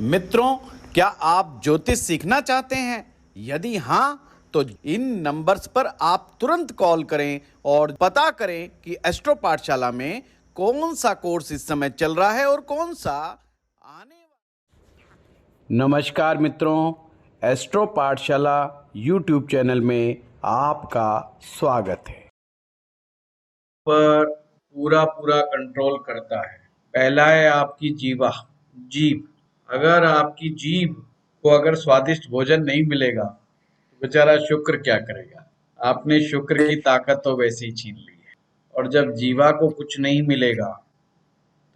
मित्रों, क्या आप ज्योतिष सीखना चाहते हैं? यदि हाँ, तो इन नंबर्स पर आप तुरंत कॉल करें और पता करें कि एस्ट्रो पाठशाला में कौन सा कोर्स इस समय चल रहा है और कौन सा आने वाला। नमस्कार मित्रों, एस्ट्रो पाठशाला यूट्यूब चैनल में आपका स्वागत है। पर पूरा कंट्रोल करता है। पहला है आपकी जीभ। अगर आपकी जीभ को अगर स्वादिष्ट भोजन नहीं मिलेगा तो बेचारा शुक्र क्या करेगा। आपने शुक्र की ताकत तो वैसे ही छीन ली है। और जब जीवा को कुछ नहीं मिलेगा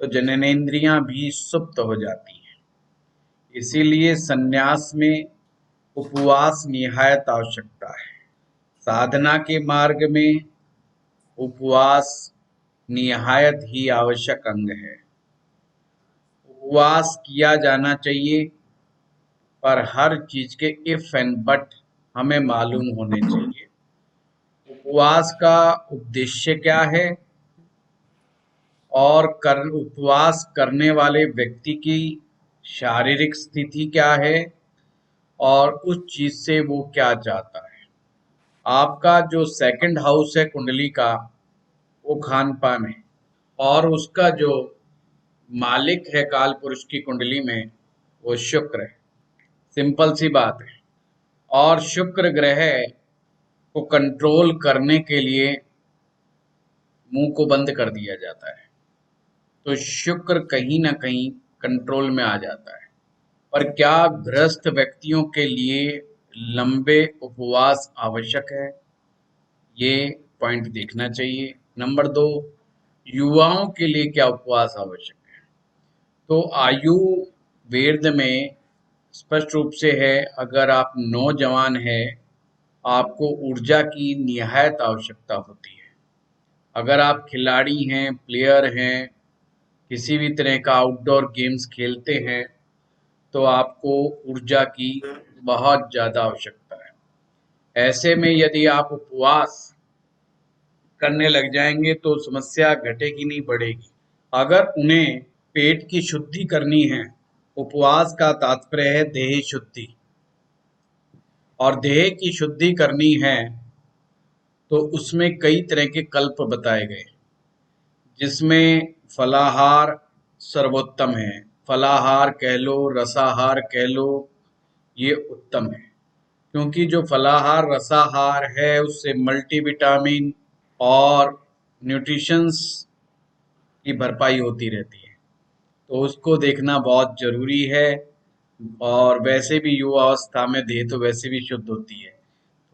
तो जननेंद्रियां भी सुप्त हो जाती हैं। इसीलिए संन्यास में उपवास निहायत आवश्यकता है। साधना के मार्ग में उपवास निहायत ही आवश्यक अंग है। उपवास किया जाना चाहिए, पर हर चीज के इफ एंड बट हमें मालूम होने चाहिए। उपवास का उद्देश्य क्या है और उपवास करने वाले व्यक्ति की शारीरिक स्थिति क्या है और उस चीज से वो क्या चाहता है। आपका जो सेकंड हाउस है कुंडली का, वो खान पान है, और उसका जो मालिक है काल पुरुष की कुंडली में, वो शुक्र है। सिंपल सी बात है। और शुक्र ग्रह को कंट्रोल करने के लिए मुंह को बंद कर दिया जाता है, तो शुक्र कहीं ना कहीं कंट्रोल में आ जाता है। पर क्या गृहस्थ व्यक्तियों के लिए लंबे उपवास आवश्यक है? ये पॉइंट देखना चाहिए। नंबर 2, युवाओं के लिए क्या उपवास आवश्यक है? तो आयु वेद में स्पष्ट रूप से है, अगर आप नौजवान हैं आपको ऊर्जा की निहायत आवश्यकता होती है। अगर आप खिलाड़ी हैं, प्लेयर हैं, किसी भी तरह का आउटडोर गेम्स खेलते हैं, तो आपको ऊर्जा की बहुत ज़्यादा आवश्यकता है। ऐसे में यदि आप उपवास करने लग जाएंगे तो समस्या घटेगी नहीं, बढ़ेगी। अगर उन्हें पेट की शुद्धि करनी है, उपवास का तात्पर्य है देह शुद्धि, और देह की शुद्धि करनी है तो उसमें कई तरह के कल्प बताए गए, जिसमें फलाहार सर्वोत्तम है। फलाहार कह लो, रसाहार कह लो, ये उत्तम है। क्योंकि जो फलाहार रसाहार है उससे मल्टीविटामिन और न्यूट्रिशंस की भरपाई होती रहती है, तो उसको देखना बहुत जरूरी है। और वैसे भी युवा अवस्था में देह तो वैसे भी शुद्ध होती है।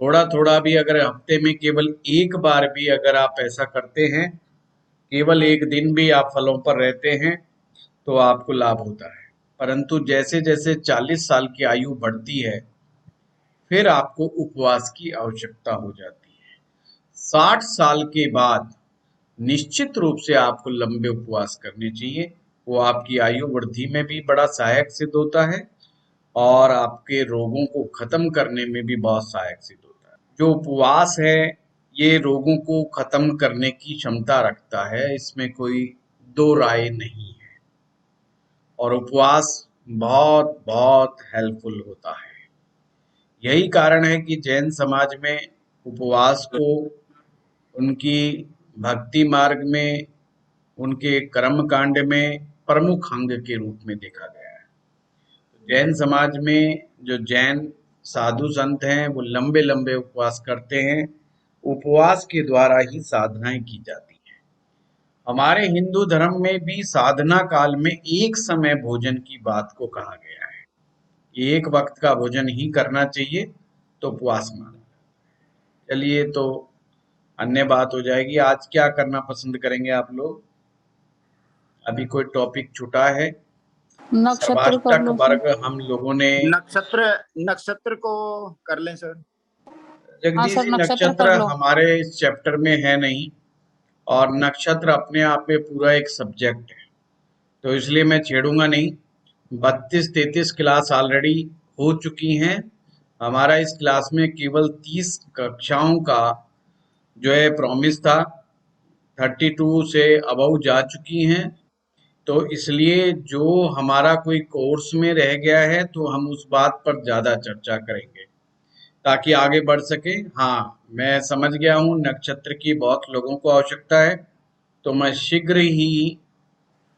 थोड़ा थोड़ा भी अगर हफ्ते में केवल एक बार भी अगर आप ऐसा करते हैं, केवल एक दिन भी आप फलों पर रहते हैं, तो आपको लाभ होता है। परंतु जैसे जैसे 40 साल की आयु बढ़ती है, फिर आपको उपवास की आवश्यकता हो जाती है। 60 साल के बाद निश्चित रूप से आपको लंबे उपवास करने चाहिए। वो आपकी आयु वृद्धि में भी बड़ा सहायक सिद्ध होता है और आपके रोगों को खत्म करने में भी बहुत सहायक सिद्ध होता है। जो उपवास है ये रोगों को खत्म करने की क्षमता रखता है, इसमें कोई दो राय नहीं है। और उपवास बहुत बहुत हेल्पफुल होता है। यही कारण है कि जैन समाज में उपवास को उनकी भक्ति मार्ग में, उनके कर्म कांड में प्रमुख अंग के रूप में देखा गया है। जैन समाज में जो जैन साधु संत हैं वो लंबे लंबे उपवास करते हैं। उपवास के द्वारा ही साधनाएं की जाती हैं। हमारे हिंदू धर्म में भी साधना काल में एक समय भोजन की बात को कहा गया है। एक वक्त का भोजन ही करना चाहिए, तो उपवास माना। चलिए, तो अन्य बात हो जाएगी। आज क्या करना पसंद करेंगे आप लोग? अभी कोई टॉपिक छूटा है? नक्षत्र कर सभाष्टक लो वर्ग हम लोगों ने नक्षत्र को कर लें सर। जगदीश सर, जी, नक्षत्र नक्षत्र कर लो। हमारे इस चैप्टर में है नहीं, और नक्षत्र अपने आप में पूरा एक सब्जेक्ट है, तो इसलिए मैं छेड़ूंगा नहीं। 32-33 क्लास ऑलरेडी हो चुकी हैं। हमारा इस क्लास में केवल 30 कक्षाओं का जो है प्रॉमिस था, 32 से अबव जा चुकी हैं। तो इसलिए जो हमारा कोई कोर्स में रह गया है तो हम उस बात पर ज्यादा चर्चा करेंगे ताकि आगे बढ़ सके। हाँ, मैं समझ गया हूँ नक्षत्र की बहुत लोगों को आवश्यकता है, तो मैं शीघ्र ही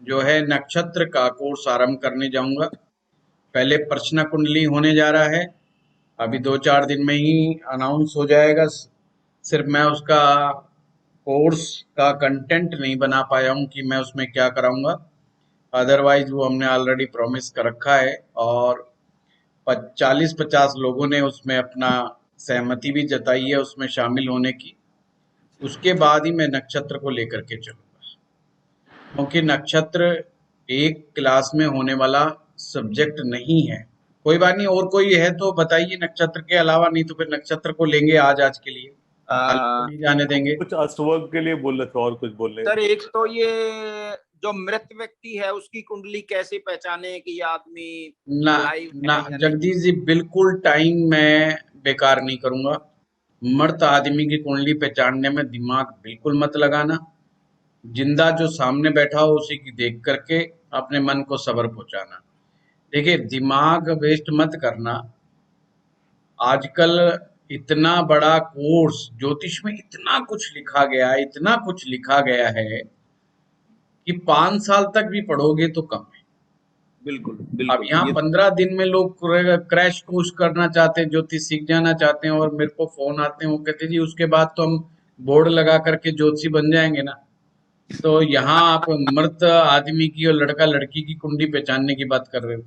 जो है नक्षत्र का कोर्स आरंभ करने जाऊंगा। पहले प्रश्न कुंडली होने जा रहा है, अभी 2-4 दिन में ही अनाउंस हो जाएगा। सिर्फ मैं उसका कोर्स का कंटेंट नहीं बना पाया हूँ कि मैं उसमें क्या कराऊंगा, अदरवाइज वो हमने ऑलरेडी प्रॉमिस कर रखा है और 40-50 लोगों ने उसमें अपना सहमति भी जताई है उसमें शामिल होने की। उसके बाद ही मैं नक्षत्र को लेकर के चलूंगा, क्योंकि नक्षत्र एक क्लास में होने वाला सब्जेक्ट नहीं है। कोई बात नहीं, और कोई है तो बताइए नक्षत्र के अलावा, नहीं तो फिर नक्षत्र को लेंगे आज के लिए, कल को नहीं जाने देंगे। कुछ अष्टवर्ग के लिए बोल रहे थे और कुछ बोल रहे सर एक तो ये जो मृत व्यक्ति है उसकी कुंडली कैसे पहचाने कि ये आदमी ना लाइव ना है या नहीं? जगदीश जी, बिल्कुल टाइम मैं बेकार नहीं करूंगा। मृत आदमी की कुंडली पहचानने में दिमाग बिल्कुल मत लगाना। जिंदा जो सामने बैठा हो उसी की देख करके अपने मन को सब्र पहुंचाना। देखिए, दिमाग वेस्ट मत करना। आजकल इतना बड़ा कोर्स ज्योतिष में, इतना कुछ लिखा गया है, इतना कुछ लिखा गया है कि 5 साल तक भी पढ़ोगे तो कम है। बिल्कुल अब बिल्कुल यहाँ ये 15 दिन में लोग क्रैश कोर्स करना चाहते हैं, ज्योतिष सीख जाना चाहते हैं, और मेरे को फोन आते हैं, वो कहते हैं जी उसके बाद तो हम बोर्ड लगा करके ज्योतिषी बन जाएंगे ना। तो यहाँ आप मृत आदमी की और लड़का लड़की की कुंडली पहचानने की बात कर रहे हो।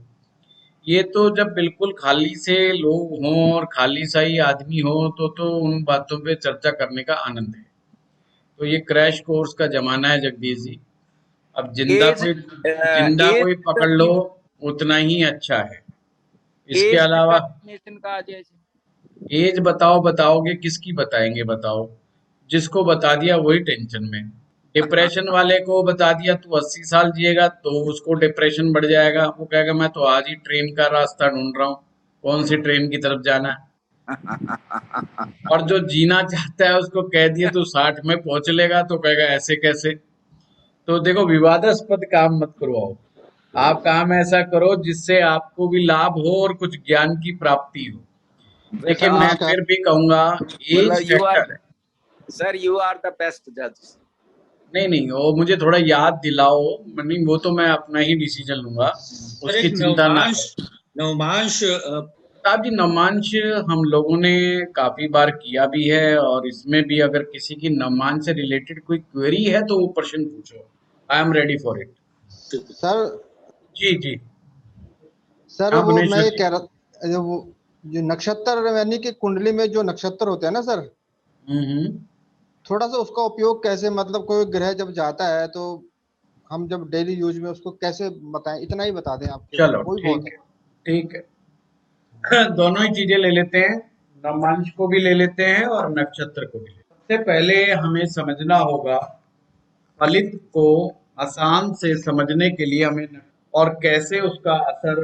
ये तो जब बिल्कुल खाली से लोग हों और खाली सा ही आदमी हो तो उन बातों पे चर्चा करने का आनंद है। तो ये क्रैश कोर्स का जमाना है जगदीश जी। अब एज जिंदा एज कोई पकड़ लो उतना ही अच्छा है। इसके एज अलावा डिटर्मिनेशन का जैसे एज बताओगे किसकी बताएंगे, बताओ। जिसको बता दिया वही टेंशन में। डिप्रेशन वाले को बता दिया तू 80 साल जिएगा तो उसको डिप्रेशन बढ़ जाएगा, वो कहेगा मैं तो आज ही ट्रेन का रास्ता ढूंढ रहा हूँ, कौन सी ट्रेन की तरफ जाना है। और जो जीना चाहता है उसको कह दिए तू 60 में पहुंच लेगा तो कहेगा ऐसे कैसे। तो देखो, विवादास्पद काम मत करवाओ। आप काम ऐसा करो जिससे आपको भी लाभ हो और कुछ ज्ञान की प्राप्ति हो। देखिए, मैं नमस्कार। फिर भी कहूंगा एज मतलब you are factor. Sir you are the best जज। नहीं नहीं, वो मुझे थोड़ा याद दिलाओ। नहीं, वो तो मैं अपना ही डिसीजन लूंगा, सर उसकी एक चिंता ना नवमांश करो। नवमांश साहब जी, नवमांश हम लोगों ने काफी बार किया भी है, और इसमें भी अगर किसी की नवमांश से रिलेटेड कोई क्वेरी है तो वो प्रश्न पूछो, I am ready for it. Sir ji जी। सर हाँ वो मैं भुवनेश्वर ये जी। कह रहा वो जो नक्षत्र यानी कि कुंडली में जो नक्षत्र होते हैं ना सर, हम्म। थोड़ा सा उसका उपयोग कैसे, मतलब कोई ग्रह जब जाता है तो हम जब डेली यूज में उसको कैसे बताएं, इतना ही बता दें आपके, चलो वो भी बहुत ठीक है। है, ठीक है। दोनों ही चीजें ले लेते हैं, नवमांश को भी ले लेते हैं और नक्षत्र को भी ले लेते हैं। सबसे पहले हमें समझना होगा फलित को आसान से समझने के लिए हमें और कैसे उसका असर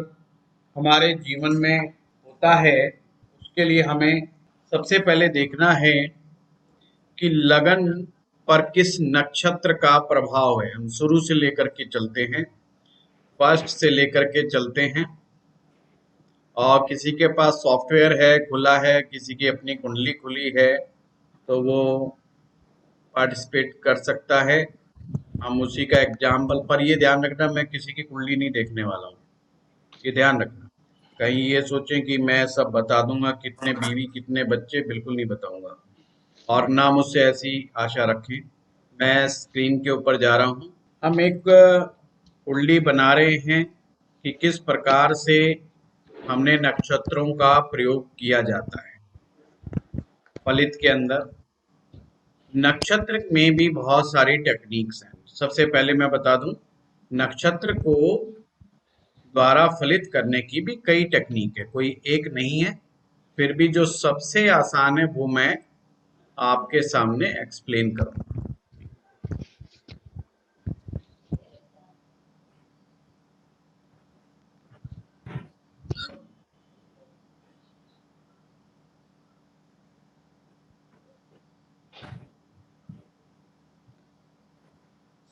हमारे जीवन में होता है, उसके लिए हमें सबसे पहले देखना है कि लगन पर किस नक्षत्र का प्रभाव है। हम शुरू से लेकर के चलते हैं, फर्स्ट से लेकर के चलते हैं। और किसी के पास सॉफ्टवेयर है खुला है, किसी की अपनी कुंडली खुली है, तो वो पार्टिसिपेट कर सकता है। हम उसी का एग्जाम्पल, पर ये ध्यान रखना मैं किसी की कुंडली नहीं देखने वाला हूँ, ये ध्यान रखना। कहीं ये सोचें कि मैं सब बता दूंगा, कितने बीवी कितने बच्चे, बिल्कुल नहीं बताऊंगा, और ना मुझसे ऐसी आशा रखें। मैं स्क्रीन के ऊपर जा रहा हूँ। हम एक कुंडली बना रहे हैं कि किस प्रकार से हमने नक्षत्रों का प्रयोग किया जाता है फलित के अंदर। नक्षत्र में भी बहुत सारी टेक्निक्स हैं। सबसे पहले मैं बता दूं, नक्षत्र को द्वारा फलित करने की भी कई टेक्निक है, कोई एक नहीं है। फिर भी जो सबसे आसान है वो मैं आपके सामने एक्सप्लेन करूंगा।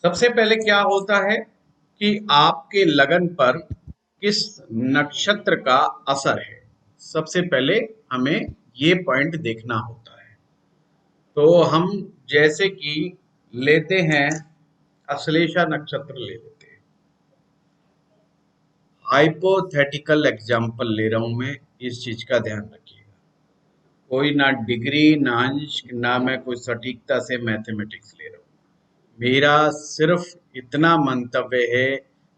सबसे पहले क्या होता है कि आपके लगन पर किस नक्षत्र का असर है। सबसे पहले हमें ये पॉइंट देखना होता है। तो हम जैसे कि लेते हैं, अश्लेषा नक्षत्र ले लेते हैं। हाइपोथेटिकल एग्जाम्पल ले रहा हूं मैं, इस चीज का ध्यान रखिएगा। कोई ना डिग्री ना अंश ना मैं कोई सटीकता से मैथमेटिक्स ले रहा हूं। मेरा सिर्फ इतना मंतव्य है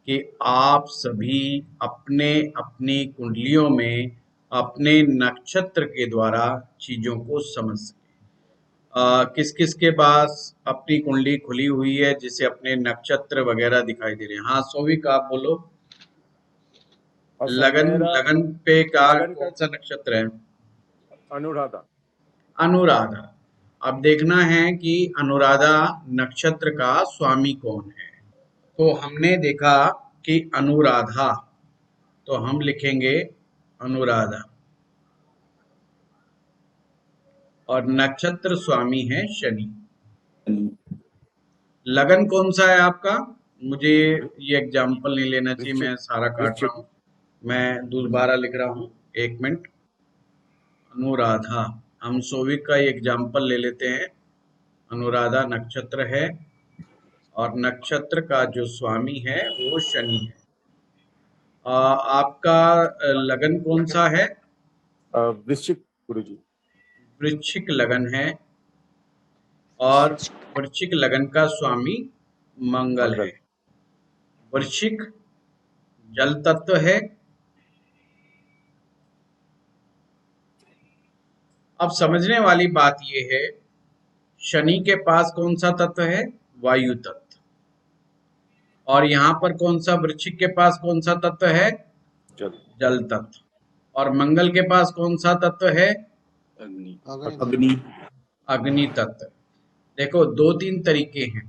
कि आप सभी अपने अपनी कुंडलियों में अपने नक्षत्र के द्वारा चीजों को समझ सकें। किस किस के पास अपनी कुंडली खुली हुई है जिसे अपने नक्षत्र वगैरह दिखाई दे रहे हैं? हाँ सौविक, आप बोलो। और सर लगन मेरा लगन पे का लगन कौन का सा नक्षत्र है? अनुराधा। अनुराधा। अब देखना है कि अनुराधा नक्षत्र का स्वामी कौन है। तो हमने देखा कि अनुराधा, तो हम लिखेंगे अनुराधा, और नक्षत्र स्वामी है शनि। लगन कौन सा है आपका? मुझे ये एग्जाम्पल नहीं लेना चाहिए, मैं वृश्चिक सारा काट रहा वृश्चिक हूँ, मैं दोबारा लिख रहा हूँ, एक मिनट। अनुराधा, हम सोविक का एग्जाम्पल ले लेते हैं। अनुराधा नक्षत्र है और नक्षत्र का जो स्वामी है वो शनि है। आपका लगन कौन सा है? वृश्चिक गुरुजी। वृश्चिक लगन है और वृश्चिक लगन का स्वामी मंगल है। मंगल। वृश्चिक जल तत्व है। अब समझने वाली बात यह है, शनि के पास कौन सा तत्व है? वायु तत्व। और यहाँ पर कौन सा, वृश्चिक के पास कौन सा तत्व है? जल। जल तत्व। और मंगल के पास कौन सा तत्व है? अग्नि। अग्नि तत्व। देखो, दो तीन तरीके हैं,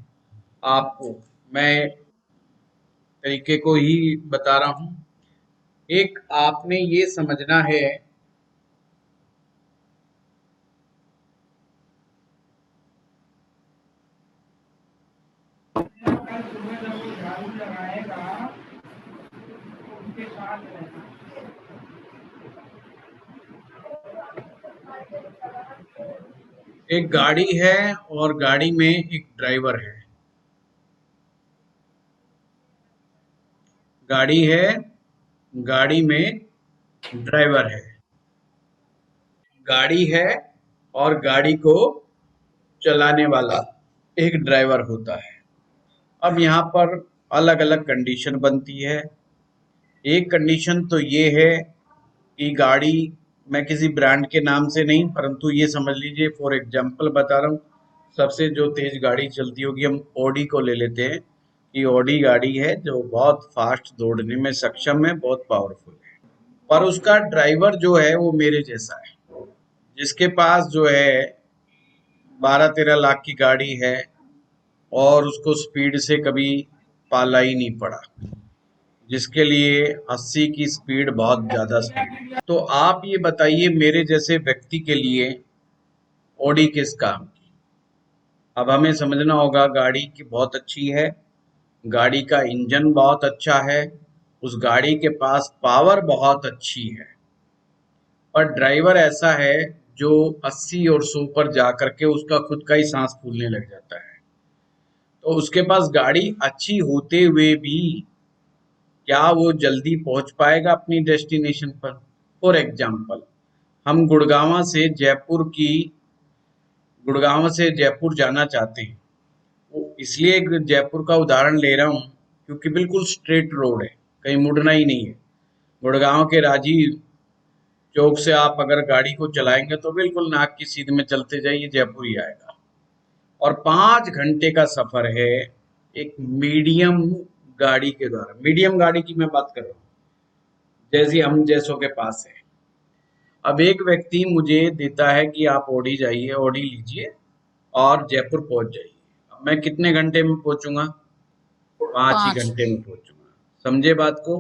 आपको मैं तरीके को ही बता रहा हूं। एक, आपने ये समझना है एक गाड़ी है और गाड़ी में एक ड्राइवर है। गाड़ी है, गाड़ी में ड्राइवर है। गाड़ी है और गाड़ी को चलाने वाला एक ड्राइवर होता है। अब यहाँ पर अलग अलग कंडीशन बनती है। एक कंडीशन तो ये है कि गाड़ी, मैं किसी ब्रांड के नाम से नहीं, परंतु ये समझ लीजिए, फॉर एग्जांपल बता रहा हूँ, सबसे जो तेज गाड़ी चलती होगी, हम ऑडी को ले लेते हैं कि ऑडी गाड़ी है जो बहुत फास्ट दौड़ने में सक्षम है, बहुत पावरफुल है, पर उसका ड्राइवर जो है वो मेरे जैसा है, जिसके पास जो है 12-13 लाख की गाड़ी है और उसको स्पीड से कभी पाला ही नहीं पड़ा, जिसके लिए 80 की स्पीड बहुत ज्यादा स्पीड। तो आप ये बताइए, मेरे जैसे व्यक्ति के लिए ऑडी किस काम की? अब हमें समझना होगा, गाड़ी की बहुत अच्छी है, गाड़ी का इंजन बहुत अच्छा है, उस गाड़ी के पास पावर बहुत अच्छी है, पर ड्राइवर ऐसा है जो 80 और 100 पर जाकर के उसका खुद का ही सांस फूलने लग जाता है। तो उसके पास गाड़ी अच्छी होते हुए भी क्या वो जल्दी पहुंच पाएगा अपनी डेस्टिनेशन पर? फॉर एग्जाम्पल, हम गुड़गांव से जयपुर जाना चाहते हैं। वो इसलिए जयपुर का उदाहरण ले रहा हूँ क्योंकि बिल्कुल स्ट्रेट रोड है, कहीं मुड़ना ही नहीं है। गुड़गांव के राजीव चौक से आप अगर गाड़ी को चलाएंगे तो बिल्कुल नाक की सीध में चलते जाइए, जयपुर ही आएगा। और 5 घंटे का सफर है एक मीडियम गाड़ी के द्वारा। मीडियम गाड़ी की मैं बात कर रहा हूँ, जैसी हम जैसों के पास है। अब एक व्यक्ति मुझे देता है कि आप ऑडी जाइए, ऑडी लीजिए और जयपुर पहुंच जाइए। अब मैं कितने घंटे में पहुंचूंगा? 5 ही घंटे में पहुंचूंगा। समझे बात को?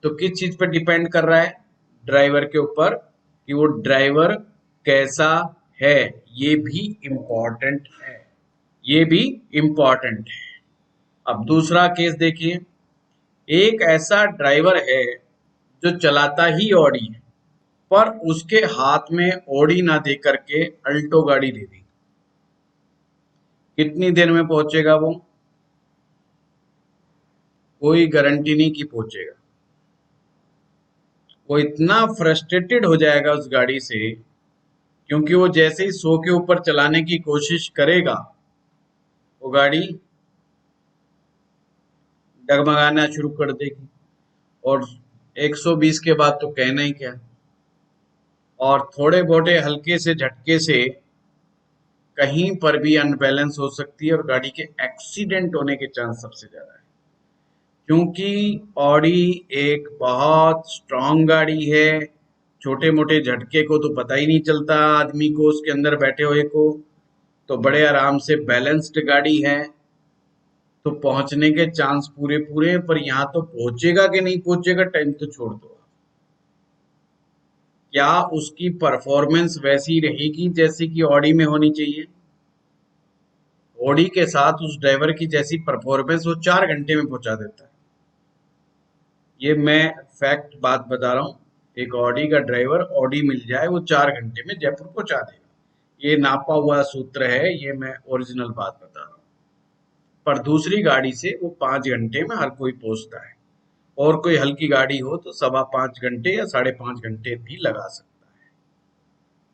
तो किस चीज पर डिपेंड कर रहा है? ड्राइवर के ऊपर, कि वो ड्राइवर कैसा है, ये भी इम्पोर्टेंट है, ये भी इम्पोर्टेंट है। अब दूसरा केस देखिए, एक ऐसा ड्राइवर है जो चलाता ही ऑडी है, पर उसके हाथ में ऑडी ना दे करके अल्टो गाड़ी दे दी, कितनी देर में पहुंचेगा वो? कोई गारंटी नहीं कि पहुंचेगा। वो इतना फ्रस्ट्रेटेड हो जाएगा उस गाड़ी से, क्योंकि वो जैसे ही 100 के ऊपर चलाने की कोशिश करेगा वो गाड़ी डगमगाना शुरू कर देगी, और 120 के बाद तो कहना ही क्या। और थोड़े बोटे हल्के से झटके से कहीं पर भी अनबैलेंस हो सकती है और गाड़ी के एक्सीडेंट होने के चांस सबसे ज्यादा है, क्योंकि ऑडी एक बहुत स्ट्रांग गाड़ी है। छोटे मोटे झटके को तो पता ही नहीं चलता आदमी को, उसके अंदर बैठे हुए को, तो बड़े आराम से बैलेंस्ड गाड़ी है, तो पहुंचने के चांस पूरे पूरे हैं। पर यहाँ तो पहुंचेगा कि नहीं पहुंचेगा टाइम तो छोड़ दो, क्या उसकी परफॉर्मेंस वैसी रहेगी जैसी कि ऑडी में होनी चाहिए? ऑडी के साथ उस ड्राइवर की जैसी परफॉर्मेंस वो 4 घंटे में पहुंचा देता है। ये मैं फैक्ट बात बता रहा हूँ, एक ऑडी का ड्राइवर ऑडी मिल जाए वो 4 घंटे में जयपुर पहुंचा देगा। ये नापा हुआ सूत्र है, ये मैं ओरिजिनल बात बता रहा हूँ। पर दूसरी गाड़ी से वो 5 घंटे में हर कोई पहुंचता है, और कोई हल्की गाड़ी हो तो 5.25 घंटे या 5.5 घंटे भी लगा सकता है।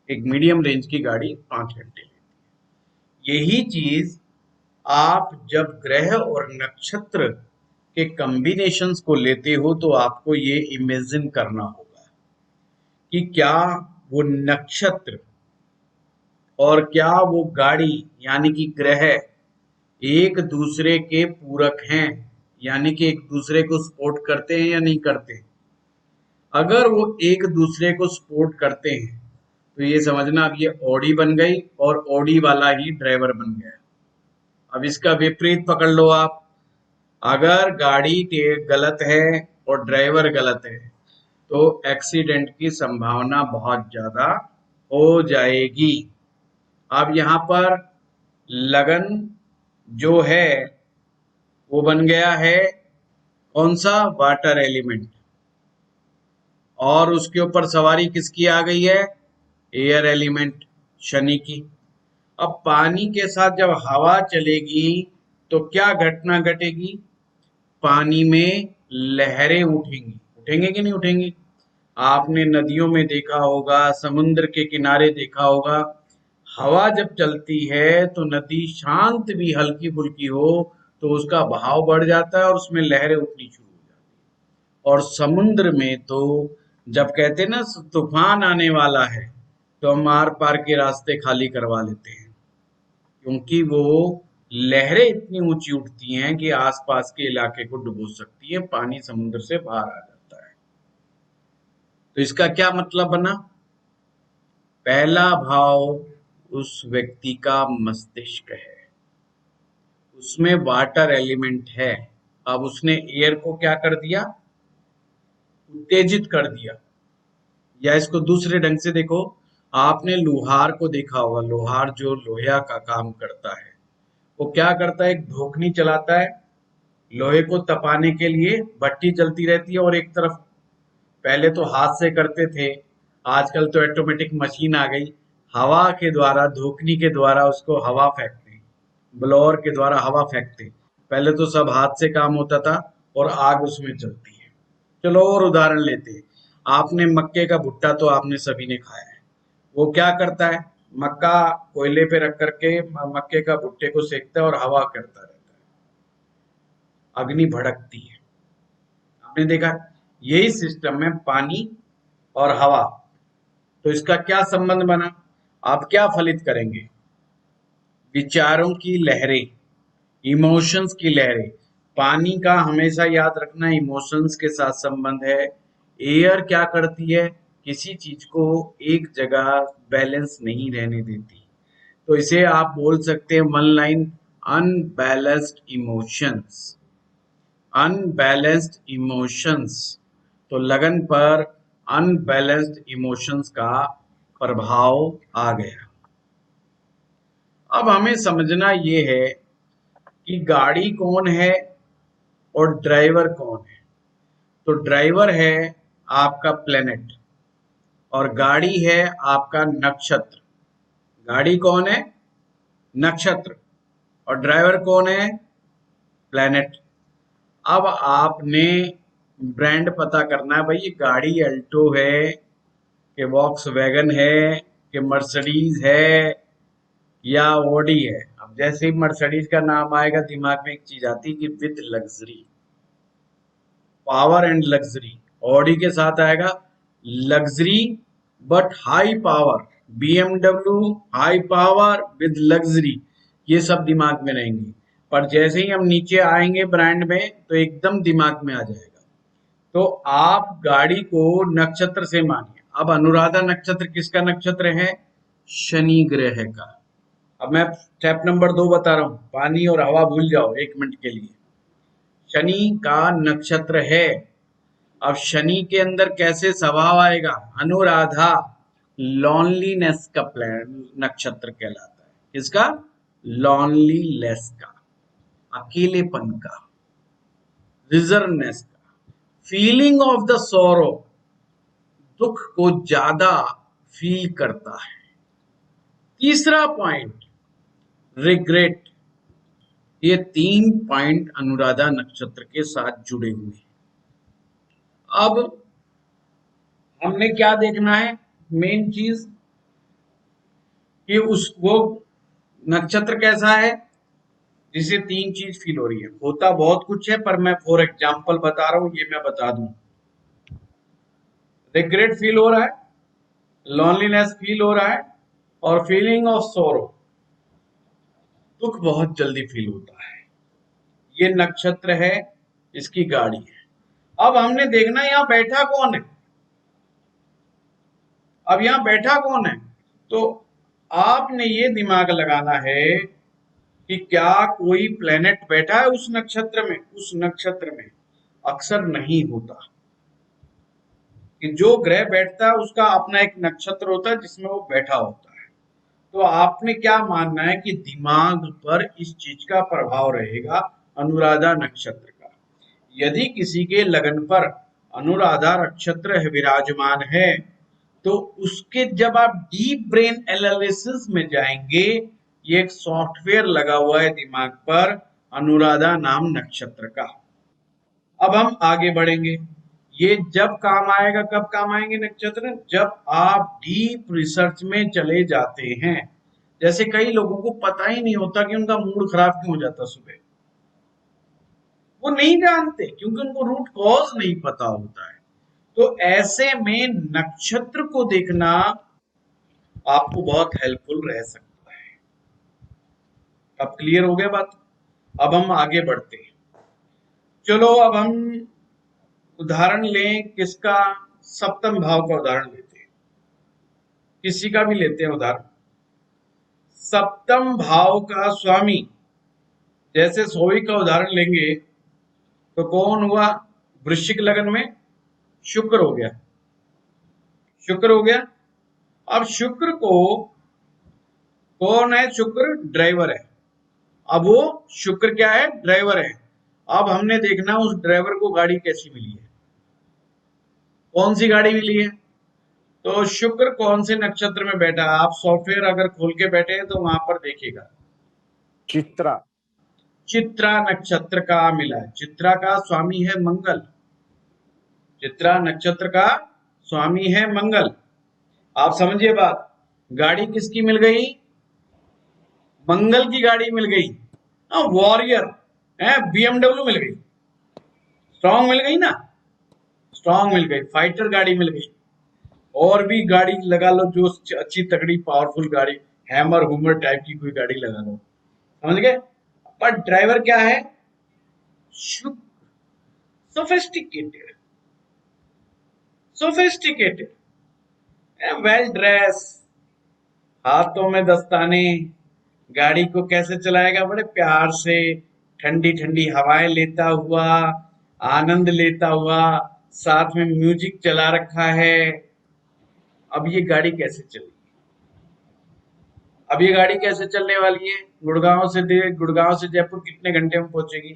एक मीडियम रेंज की गाड़ी 5 घंटे लेती है। यही चीज आप जब ग्रह और नक्षत्र के कॉम्बिनेशंस को लेते हो तो आपको ये इमेजिन करना होगा कि क्या वो नक्षत्र और क्या वो गाड़ी यानी कि ग्रह एक दूसरे के पूरक हैं, यानी कि एक दूसरे को सपोर्ट करते हैं या नहीं करते। अगर वो एक दूसरे को सपोर्ट करते हैं तो ये समझना अब ये ऑडी बन गई और ऑडी वाला ही ड्राइवर बन गया। अब इसका विपरीत पकड़ लो आप, अगर गाड़ी गलत है और ड्राइवर गलत है तो एक्सीडेंट की संभावना बहुत ज्यादा हो जाएगी। अब यहाँ पर लगन जो है वो बन गया है कौन सा? वाटर एलिमेंट, और उसके ऊपर सवारी किसकी आ गई है? एयर एलिमेंट, शनि की। अब पानी के साथ जब हवा चलेगी तो क्या घटना घटेगी? पानी में लहरें उठेंगी, उठेंगे कि नहीं उठेंगी? आपने नदियों में देखा होगा, समुद्र के किनारे देखा होगा, हवा जब चलती है तो नदी शांत भी हल्की फुल्की हो तो उसका बहाव बढ़ जाता है और उसमें लहरें उठनी शुरू हो जाती है। और समुद्र में तो जब कहते हैं ना तूफान आने वाला है तो हम आर पार के रास्ते खाली करवा लेते हैं, क्योंकि वो लहरें इतनी ऊंची उठती हैं कि आसपास के इलाके को डुबो सकती है, पानी समुद्र से बाहर आ जाता है। तो इसका क्या मतलब बना? पहला भाव उस व्यक्ति का मस्तिष्क है, उसमें वाटर एलिमेंट है। अब उसने एयर को क्या कर दिया? उत्तेजित कर दिया। या इसको दूसरे ढंग से देखो, आपने लोहार को देखा होगा, लोहार जो लोहा का काम करता है वो क्या करता है? एक धोखनी चलाता है, लोहे को तपाने के लिए भट्टी चलती रहती है और एक तरफ, पहले तो हाथ से करते थे, आजकल तो ऑटोमेटिक मशीन आ गई, हवा के द्वारा, धोखनी के द्वारा उसको हवा फेंकते, ब्लोअर के द्वारा हवा फेंकते। पहले तो सब हाथ से काम होता था और आग उसमें जलती है। चलो और उदाहरण लेते हैं, आपने मक्के का भुट्टा तो आपने सभी ने खाया है। वो क्या करता है? मक्का कोयले पे रख करके मक्के का भुट्टे को सेकता है और हवा करता रहता है, अग्नि भड़कती है। आपने देखा यही सिस्टम में पानी और हवा, तो इसका क्या संबंध बना? आप क्या फलित करेंगे? विचारों की लहरें, इमोशंस की लहरें। पानी का हमेशा याद रखना इमोशंस के साथ संबंध है। एयर क्या करती है? किसी चीज को एक जगह बैलेंस नहीं रहने देती, तो इसे आप बोल सकते हैं one line, unbalanced emotions. Unbalanced emotions, तो लगन पर अनबैलेंस्ड इमोशंस का प्रभाव आ गया। अब हमें समझना ये है कि गाड़ी कौन है और ड्राइवर कौन है। तो ड्राइवर है आपका प्लेनेट और गाड़ी है आपका नक्षत्र। गाड़ी कौन है? नक्षत्र। और ड्राइवर कौन है? प्लेनेट। अब आपने ब्रांड पता करना है, भाई ये गाड़ी अल्टो है कि वॉक्सवैगन है कि मर्सिडीज है या ऑडी है। अब जैसे ही मर्सिडीज का नाम आएगा दिमाग में एक चीज आती है कि with luxury, power and luxury. Audi के साथ आएगा luxury but high power, BMW high power with luxury, ये सब दिमाग में रहेंगे। पर जैसे ही हम नीचे आएंगे ब्रांड में तो एकदम दिमाग में आ जाएगा। तो आप गाड़ी को नक्षत्र से मानिए। अब अनुराधा नक्षत्र किसका नक्षत्र है? शनि ग्रह का। अब मैं स्टेप नंबर 2 बता रहा हूं, पानी और हवा भूल जाओ 1 मिनट के लिए। शनि का नक्षत्र है। अब शनि के अंदर कैसे स्वभाव आएगा? अनुराधा लॉनलीनेस का नक्षत्र कहलाता है। किसका? लॉनलीनेस का, अकेलेपन का, रिजर्वनेस का, फीलिंग ऑफ द सोरो, दुख को ज्यादा फील करता है। तीसरा पॉइंट रिग्रेट। ये 3 पॉइंट अनुराधा नक्षत्र के साथ जुड़े हुए हैं। अब हमने क्या देखना है? मेन चीज कि वो नक्षत्र कैसा है जिसे 3 चीज फील हो रही है। होता बहुत कुछ है पर मैं फॉर एग्जाम्पल बता रहा हूं, ये मैं बता दूं। रिग्रेट फील हो रहा है, लॉनलीनेस फील हो रहा है और फीलिंग ऑफ सोरो, दुख बहुत जल्दी फील होता है। ये नक्षत्र है, इसकी गाड़ी है। अब हमने देखना है यहां बैठा कौन है। अब यहां बैठा कौन है? तो आपने ये दिमाग लगाना है कि क्या कोई प्लेनेट बैठा है उस नक्षत्र में? उस नक्षत्र में अक्सर नहीं होता कि जो ग्रह बैठता है उसका अपना एक नक्षत्र होता है जिसमें वो बैठा होता है। तो आपने क्या मानना है कि दिमाग पर इस चीज का प्रभाव रहेगा अनुराधा नक्षत्र का। यदि किसी के लगन पर अनुराधा नक्षत्र विराजमान है तो उसके जब आप डीप ब्रेन एनालिसिस में जाएंगे, ये एक सॉफ्टवेयर लगा हुआ है दिमाग पर अनुराधा नाम नक्षत्र का। अब हम आगे बढ़ेंगे। ये जब काम आएगा, कब काम आएंगे नक्षत्र? जब आप डीप रिसर्च में चले जाते हैं। जैसे कई लोगों को पता ही नहीं होता कि उनका मूड खराब क्यों हो जाता सुबह। वो नहीं जानते क्योंकि उनको रूट कॉज नहीं पता होता है। तो ऐसे में नक्षत्र को देखना आपको बहुत हेल्पफुल रह सकता है। अब क्लियर हो गया बात? अब हम आगे बढ़ते हैं। चलो अब हम उदाहरण लें किसका? सप्तम भाव का उदाहरण लेते हैं, किसी का भी लेते हैं उदाहरण। सप्तम भाव का स्वामी, जैसे सोई का उदाहरण लेंगे तो कौन हुआ? वृश्चिक लगन में शुक्र हो गया। शुक्र हो गया। अब शुक्र को कौन है? शुक्र ड्राइवर है। अब वो शुक्र क्या है? ड्राइवर है। अब हमने देखना उस ड्राइवर को गाड़ी कैसी मिली है, कौन सी गाड़ी मिली है। तो शुक्र कौन से नक्षत्र में बैठा है? आप सॉफ्टवेयर अगर खोल के बैठे हैं तो वहां पर देखिएगा, चित्रा। चित्रा नक्षत्र का मिला है। चित्रा का स्वामी है मंगल। चित्रा नक्षत्र का स्वामी है मंगल। आप समझिए बात, गाड़ी किसकी मिल गई? मंगल की गाड़ी मिल गई। वॉरियर है, बीएमडब्ल्यू मिल गई, स्ट्रॉन्ग मिल गई ना, स्ट्रॉन्ग मिल गई, फाइटर गाड़ी मिल गई। और भी गाड़ी लगा लो जो अच्छी तगड़ी पावरफुल गाड़ी, हैमर हुमर टाइप की कोई गाड़ी लगा लो, समझ गए। पर ड्राइवर क्या है? सोफिस्टिकेटेड, सोफिस्टिकेटेड, वेल ड्रेस, हाथों में दस्ताने, गाड़ी को कैसे चलाएगा? बड़े प्यार से, ठंडी ठंडी हवाएं लेता हुआ, आनंद लेता हुआ, साथ में म्यूजिक चला रखा है। अब ये गाड़ी कैसे चलेगी? अब ये गाड़ी कैसे चलने वाली है? गुड़गांव से जयपुर कितने घंटे में पहुंचेगी?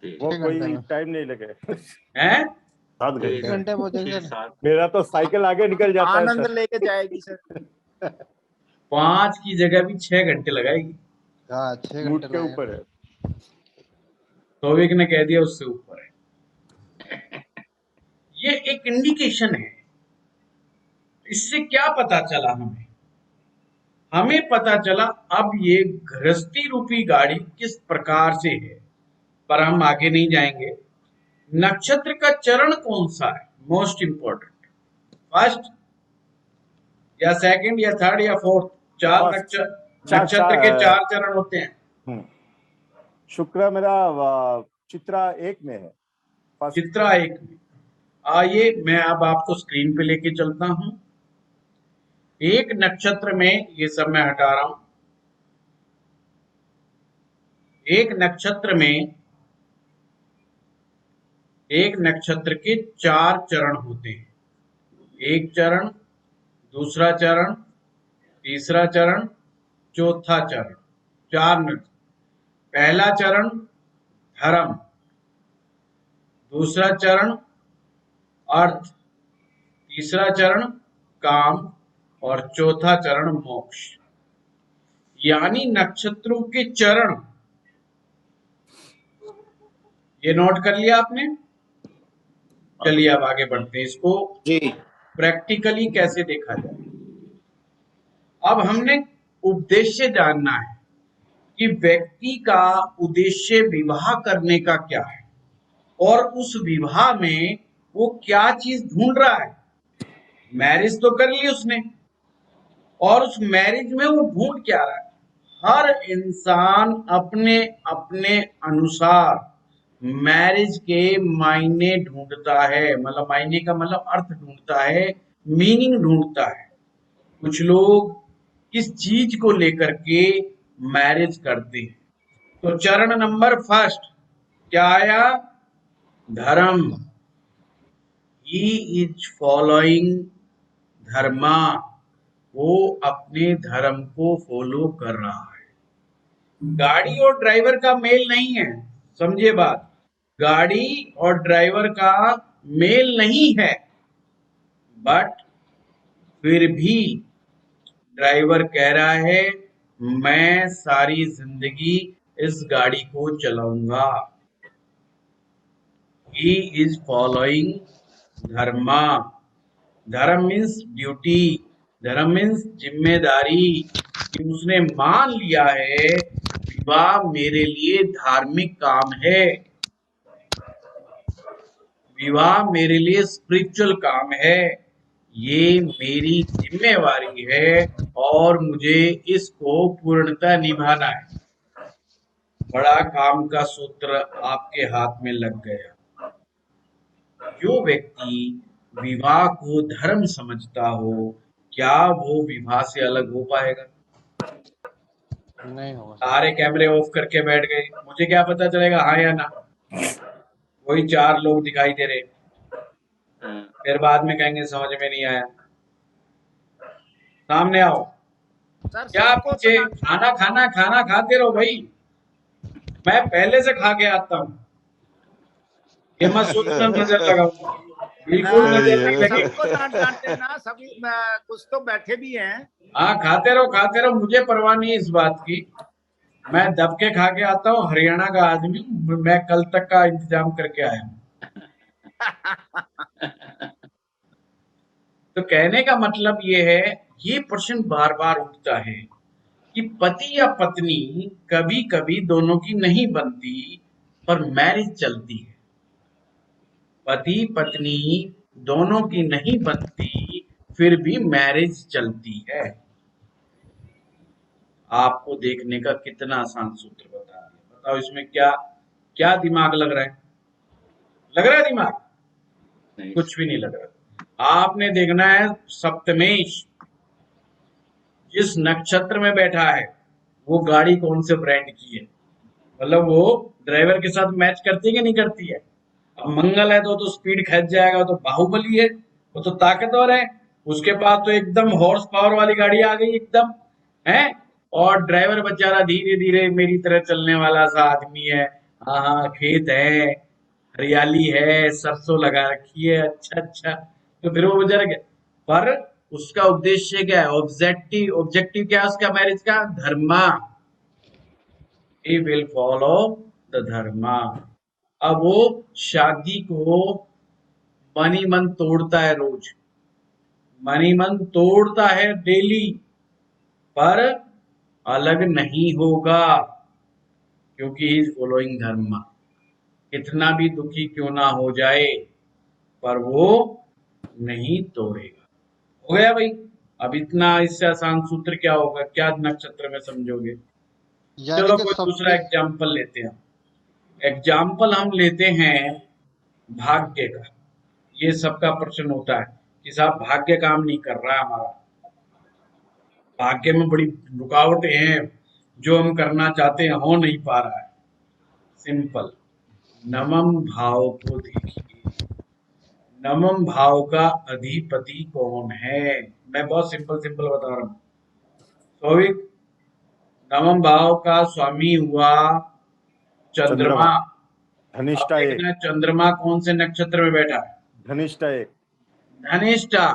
वो 6 कोई घंटे में टाइम नहीं लगे। हैं? 7 घंटे। 6 घंटे पहुंचेंगे सर। मेरा तो साइकिल आगे निकल जाता है आनंद सर। लेके जाएगी सर। 5 की जगह भी 6 घंटे लगाएगी। हाँ 6 मूड घंटे के लगेगा। ऊपर है। तौफीक ने कह दिया उससे ऊपर है। ये एक इंडिकेशन है। इससे क्या पता चला हमें? हमें पता चला अब ये गृहस्थी रूपी गाड़ी किस प्रकार से है, पर हम आगे नहीं जाएंगे। नक्षत्र का चरण कौन सा है? Most important. फर्स्ट या सेकंड या थर्ड या फोर्थ? चार First, नक्षत्र के 4 चरण होते हैं। शुक्र मेरा चित्रा 1 में है। फर्स्ट। चित्रा 1 में। आइए मैं अब आपको स्क्रीन पे लेके चलता हूं। एक नक्षत्र में, ये सब मैं हटा रहा हूं। एक नक्षत्र में, एक नक्षत्र के 4 चरण होते हैं। एक चरण, दूसरा चरण, तीसरा चरण, चौथा चरण। 4 नक्षत्र। पहला चरण धर्म, दूसरा चरण अर्थ, तीसरा चरण काम और चौथा चरण मोक्ष। यानी नक्षत्रों के चरण। ये नोट कर लिया आपने? चलिए अब आगे बढ़ते हैं। इसको जी प्रैक्टिकली कैसे देखा जाए। अब हमने उद्देश्य जानना है कि व्यक्ति का उद्देश्य विवाह करने का क्या है और उस विवाह में वो क्या चीज ढूंढ रहा है। मैरिज तो कर ली उसने, और उस मैरिज में वो ढूंढ क्या रहा है। हर इंसान अपने अपने अनुसार मैरिज के मायने ढूंढता है। मतलब मायने का मतलब अर्थ ढूंढता है, मीनिंग ढूंढता है। कुछ लोग किस चीज को लेकर के मैरिज करते हैं। तो चरण नंबर फर्स्ट क्या आया? धर्म। ही इज फॉलोइंग धर्मा। वो अपने धर्म को फॉलो कर रहा है। गाड़ी और ड्राइवर का मेल नहीं है, समझिए बात। गाड़ी और ड्राइवर का मेल नहीं है, बट फिर भी ड्राइवर कह रहा है मैं सारी जिंदगी इस गाड़ी को चलाऊंगा। ही इज फॉलोइंग धर्मा। धर्म मीन्स ड्यूटी, धर्म मीन्स जिम्मेदारी। कि उसने मान लिया है विवाह मेरे लिए धार्मिक काम है, विवाह मेरे लिए स्पिरिचुअल काम है, ये मेरी जिम्मेवारी है और मुझे इसको पूर्णतः निभाना है। बड़ा काम का सूत्र आपके हाथ में लग गया। जो व्यक्ति विवाह को धर्म समझता हो, क्या वो विवाह से अलग हो पाएगा? नहीं होगा। सारे कैमरे ऑफ करके बैठ गए, मुझे क्या पता चलेगा हाँ या ना। वही 4 लोग दिखाई दे रहे, फिर बाद में कहेंगे समझ में नहीं आया। सामने आओ। सर क्या सबको पीछे सनातन खाना खाते रहो भाई। मैं पहले से खा के आता हूँ, ये मत सोचना नजर लगाऊंगा। बिल्कुल नजर नहीं लगी। सबको ना डांटे ना, सभी कुछ तो बैठे भी हैं। हाँ खाते रहो, मुझे परवाह नहीं है इस बात की। मैं दब के खा के आता हूँ, हरियाणा का आदमी हूँ, मैं कल तक का इंतजाम करके आया हूँ। तो कहने का मतलब ये है, ये प्रश्न बार बार उठता है कि पति या पत्नी कभी कभी दोनों की नहीं बनती पर मैरिज चलती है। पति पत्नी दोनों की नहीं बनती फिर भी मैरिज चलती है। आपको देखने का कितना आसान सूत्र बता दिया। बताओ इसमें क्या क्या दिमाग लग रहा है? लग रहा है दिमाग? कुछ भी नहीं लग रहा। आपने देखना है सप्तमेश जिस नक्षत्र में बैठा है वो गाड़ी कौन से ब्रांड की है। मतलब वो ड्राइवर के साथ मैच करती है कि नहीं करती है। अब मंगल है तो स्पीड खींच जाएगा, तो बाहुबली है, वो तो ताकतवर है, उसके पास तो एकदम हॉर्स पावर वाली गाड़ी आ गई एकदम है। और ड्राइवर बेचारा धीरे धीरे मेरी तरह चलने वाला सा आदमी है। हाँ हाँ, खेत है, हरियाली है, सरसों लगा रखी है, अच्छा अच्छा, तो फिर वो बेचारा क्या, पर उसका उद्देश्य क्या है, ऑब्जेक्टिव ऑब्जेक्टिव क्या है उसका मैरिज का, धर्मा, he will follow the dharma। अब वो शादी को मन ही मन तोड़ता है रोज, मन ही मन तोड़ता है डेली, पर अलग नहीं होगा, क्योंकि ही इज फॉलोइंग धर्म। कितना भी दुखी क्यों ना हो जाए, पर वो नहीं तोड़ेगा। हो गया भाई। अब इतना इससे आसान सूत्र क्या होगा, क्या नक्षत्र में समझोगे। यानी चलो कि कोई दूसरा सबसे एग्जाम्पल लेते हैं। एग्जाम्पल हम लेते हैं भाग्य का। ये सबका प्रश्न होता है कि साहब भाग्य काम नहीं कर रहा है हमारा, भाग्य में बड़ी रुकावटें हैं, जो हम करना चाहते हैं हो नहीं पा रहा है। सिंपल, नवम भाव को देखिए, नवम भाव का अधिपति कौन है। मैं बहुत सिंपल सिंपल बता रहा हूँ। सौविक, नवम भाव का स्वामी हुआ चंद्रमा। चंद्रमा। अब धनिष्ठा एक। देखना चंद्रमा कौन से नक्षत्र में बैठा है, धनिष्ठा एक। धनिष्ठा।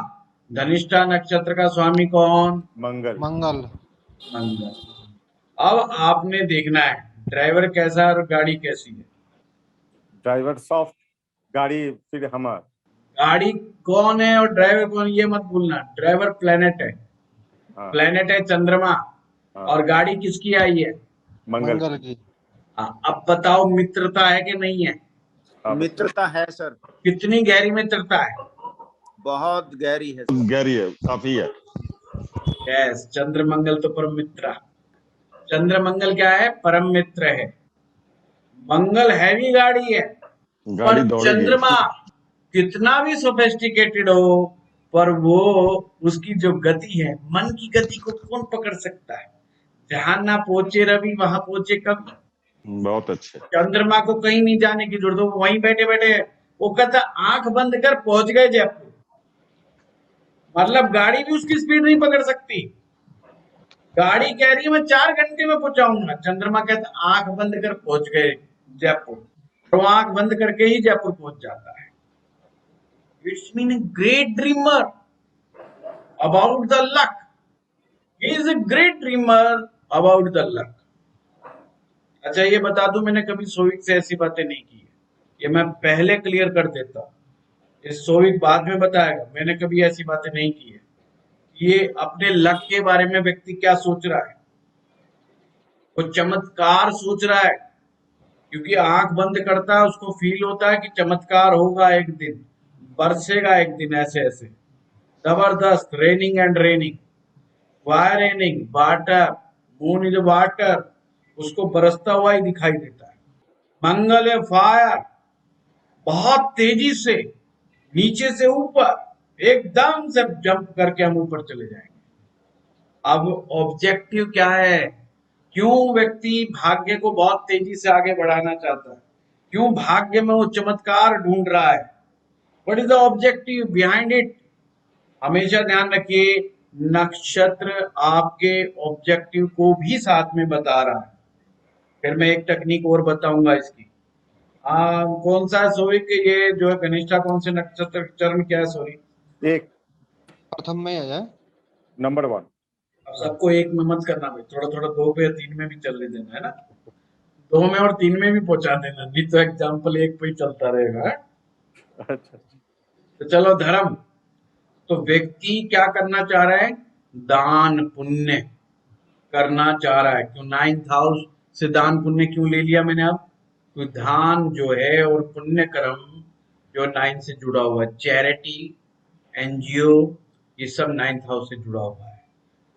धनिष्ठा नक्षत्र का स्वामी कौन, मंगल। मंगल। मंगल। अब आपने देखना है ड्राइवर कैसा है और गाड़ी कैसी है। ड्राइवर सॉफ्ट, गाड़ी फिर हमर। गाड़ी कौन है और ड्राइवर कौन, ये मत भूलना। ड्राइवर प्लेनेट है, हाँ प्लेनेट है चंद्रमा, हाँ। और गाड़ी किसकी आई है, मंगल मंगल की। की। अब बताओ मित्रता है कि नहीं है, हाँ, मित्रता है सर, कितनी गहरी मित्रता है। बहुत गहरी है सर। गहरी है, काफी है। यस, चंद्र मंगल तो परम मित्र। चंद्र मंगल क्या है, परम मित्र है। मंगल हैवी गाड़ी है, पर गाड़ी दौड़ेगी। चंद्रमा कितना भी सोफेस्टिकेटेड हो, पर वो उसकी जो गति है, मन की गति को कौन पकड़ सकता है। जहां ना पहुंचे रवि वहां पहुंचे कवि। बहुत अच्छे। चंद्रमा को कहीं नहीं जाने की जरूरत, वो वहीं बैठे बैठे वो कहता आंख बंद कर पहुंच गए जयपुर। मतलब गाड़ी भी उसकी स्पीड नहीं पकड़ सकती। गाड़ी कह रही है मैं 4 घंटे में पहुंचाऊंगा, चंद्रमा कहता आंख बंद कर पहुंच गए जयपुर, तो आंख बंद करके ही जयपुर पहुंच जाता है। It's mean a great dreamer about the luck. He is a great dreamer about the luck. अच्छा ये बता दूं, मैंने कभी सोविक से ऐसी बातें नहीं की है, ये मैं पहले क्लियर कर देता हूं। इस सोविक बाद में बताएगा, मैंने कभी ऐसी बातें नहीं की है। ये अपने लक के बारे में व्यक्ति क्या सोच रहा है, वो चमत्कार सोच रहा है, क्योंकि आंख बंद करता है उसको फील होता है कि चमत्कार होगा एक दिन, बरसेगा एक दिन ऐसे ऐसे जबरदस्त, raining and raining, why raining water, moon is water, उसको बरसता हुआ ही दिखाई देता है। मंगल है फायर, बहुत तेजी से नीचे से ऊपर एकदम से जंप करके हम ऊपर चले जाएंगे। अब ऑब्जेक्टिव क्या है, क्यों व्यक्ति भाग्य को बहुत तेजी से आगे बढ़ाना चाहता है, क्यों भाग्य में वो चमत्कार ढूंढ रहा है, what is the objective behind it. हमेशा ध्यान रखिए, नक्षत्र आपके ऑब्जेक्टिव को भी साथ में बता रहा है। फिर मैं एक टेक्निक और बताऊंगा इसकी। कौन सा है सोई के, ये जो है कनिष्ठा कौन से नक्षत्र चरण क्या है, सॉरी एक। प्रथम में है नंबर 1। अब सबको एक में मत करना भाई, थोड़ा थोड़ा 2 पे या 3 में भी चलने देना है ना, 2 में और 3 में भी पहुंचा देना, नहीं तो एग्जाम्पल एक पे ही चलता रहेगा। अच्छा। तो चलो धर्म, तो व्यक्ति क्या करना चाह रहा है, दान पुण्य करना चाह रहा है। क्यों 9th हाउस से दान पुण्य क्यों ले लिया मैंने, अब तो दान जो है और पुण्य कर्म जो 9 से जुड़ा हुआ है, चैरिटी, एनजीओ, ये सब 9th हाउस से जुड़ा हुआ है।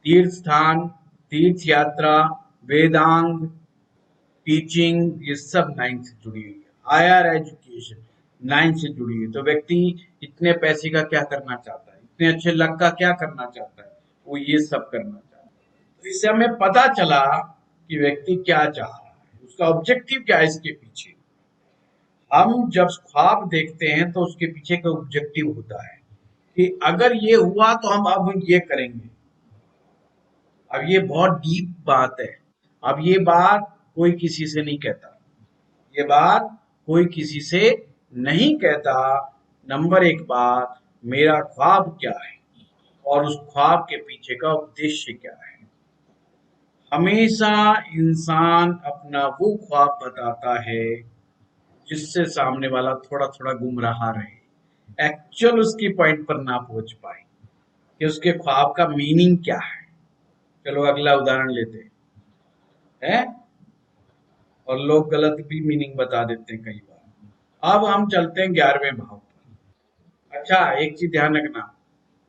तीर्थ स्थान, तीर्थ यात्रा, वेदांग, टीचिंग, ये सब 9 से जुड़ी हुई है। हायर एजुकेशन 9 से जुड़ी हुई है। तो व्यक्ति इतने पैसे का क्या करना चाहता है, इतने अच्छे लक का क्या करना चाहता है, वो ये सब करना चाहता है। तो इससे हमें पता चला कि व्यक्ति क्या चाह रहा है, उसका ऑब्जेक्टिव क्या है इसके पीछे। हम जब ख्वाब देखते हैं तो उसके पीछे का ऑब्जेक्टिव होता है कि अगर ये हुआ तो हम अब ये करेंगे। अब ये बहुत डीप बात है, अब ये बात कोई किसी से नहीं कहता, ये बात कोई किसी से नहीं कहता। नंबर एक बात, मेरा ख्वाब क्या है और उस ख्वाब के पीछे का उद्देश्य क्या है। हमेशा इंसान अपना वो ख्वाब बताता है जिससे सामने वाला थोड़ा थोड़ा गुमराह रहे, एक्चुअल उसकी पॉइंट पर ना पहुंच पाए कि उसके ख्वाब का मीनिंग क्या है। चलो अगला उदाहरण लेते हैं। और लोग गलत भी मीनिंग बता देते हैं कई बार। अब हम चलते हैं 11वें भाव पर। अच्छा, एक चीज ध्यान रखना,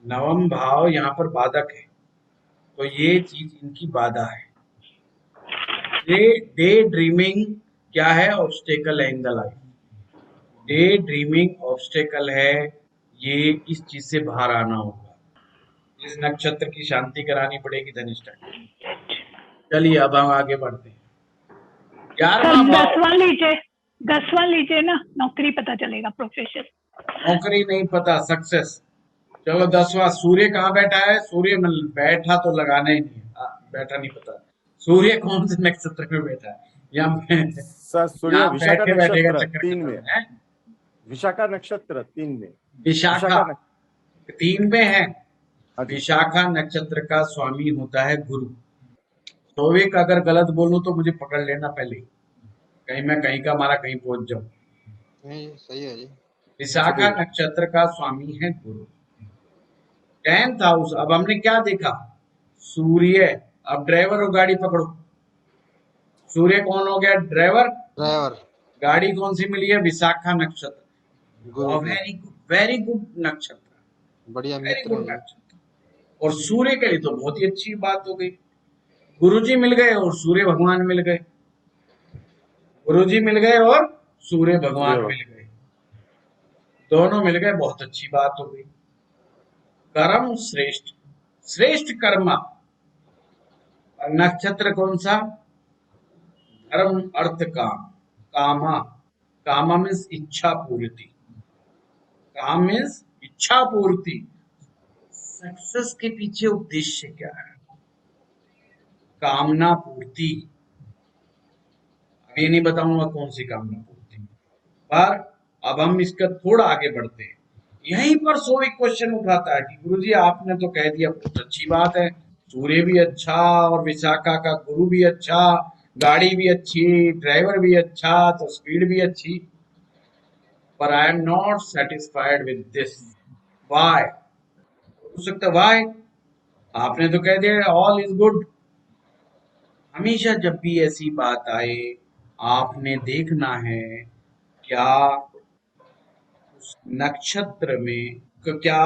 नवम भाव यहाँ पर बाधक है, तो ये चीज इनकी बाधा है। डे ड्रीमिंग क्या है? ऑब्स्टेकल है in the life. Day dreaming obstacle है, ये इस चीज से बाहर आना होगा। इस नक्षत्र की शांति करानी पड़ेगी धनिष्ठा की। चलिए अब हम आगे बढ़ते हैं। 11वां भाव, 10वां लीजिए ना, नौकरी पता चलेगा, प्रोफेशन। नौकरी नहीं पता, सक्सेस। चलो 10वां, सूर्य कहाँ बैठा है? सूर्य में बैठा तो लगाना ही नहीं है, बैठा नहीं पता। सूर्य कौन से नक्षत्र में बैठा है? सर सूर्य यहाँ विशाखा बैठे बैठे का नक्षत्र चक्कर 3 खत्म में, है। विशाखा नक्षत्र 3 में, विशाखा 3 में है। हाँ जी। विशाखा नक्षत्र का स्वामी होता है गुरु। सोविक अगर गलत बोलूं तो मुझे पकड़ लेना पहले, कहीं मैं कहीं का मारा कहीं पहुंच जाऊं। नहीं सही है जी। विशाखा नक्षत्र का स्वामी है गुरु। 10th house. अब हमने क्या देखा? सूर्य। अब ड्राइवर हो, गाड़ी पकड़ो। सूर्य कौन हो गया? ड्राइवर। ड्राइवर। गाड़ी कौन सी मिली है? विशाखा नक्षत्र। गुरु की। वेरी गुड नक्षत्र, बढ़िया वेरी मित्र गुड है। नक्षत्र। और सूर्य के लिए तो बहुत ही अच्छी बात हो गई, गुरुजी मिल गए और सूर्य भगवान मिल गए। गुरुजी मिल गए और सूर्य भगवान मिल गए, दोनों मिल गए, बहुत अच्छी बात हो गई। कर्म श्रेष्ठ, श्रेष्ठ कर्मा। नक्षत्र कौन सा? धर्म अर्थ काम। कामा, कामा मीन्स इच्छा पूर्ति। काम मीन्स इच्छा पूर्ति। सक्सेस के पीछे उद्देश्य क्या है? कामना पूर्ति। अब ये नहीं बताऊंगा कौन सी कामना पूर्ति, पर अब हम इसका थोड़ा आगे बढ़ते हैं। यहीं पर सो एक क्वेश्चन उठाता है कि गुरुजी आपने तो कह दिया, बहुत अच्छी बात है, सूर्य भी अच्छा और विशाखा का गुरु भी अच्छा, गाड़ी भी अच्छी, ड्राइवर भी अच्छा, तो स्पीड भी अच्छी, पर I am not satisfied with this. Why? हो सकता है व्हाई? आपने तो कह दिया ऑल इज गुड। हमेशा जब भी ऐसी बात आए, आपने देखना है क्या उस नक्षत्र में क्या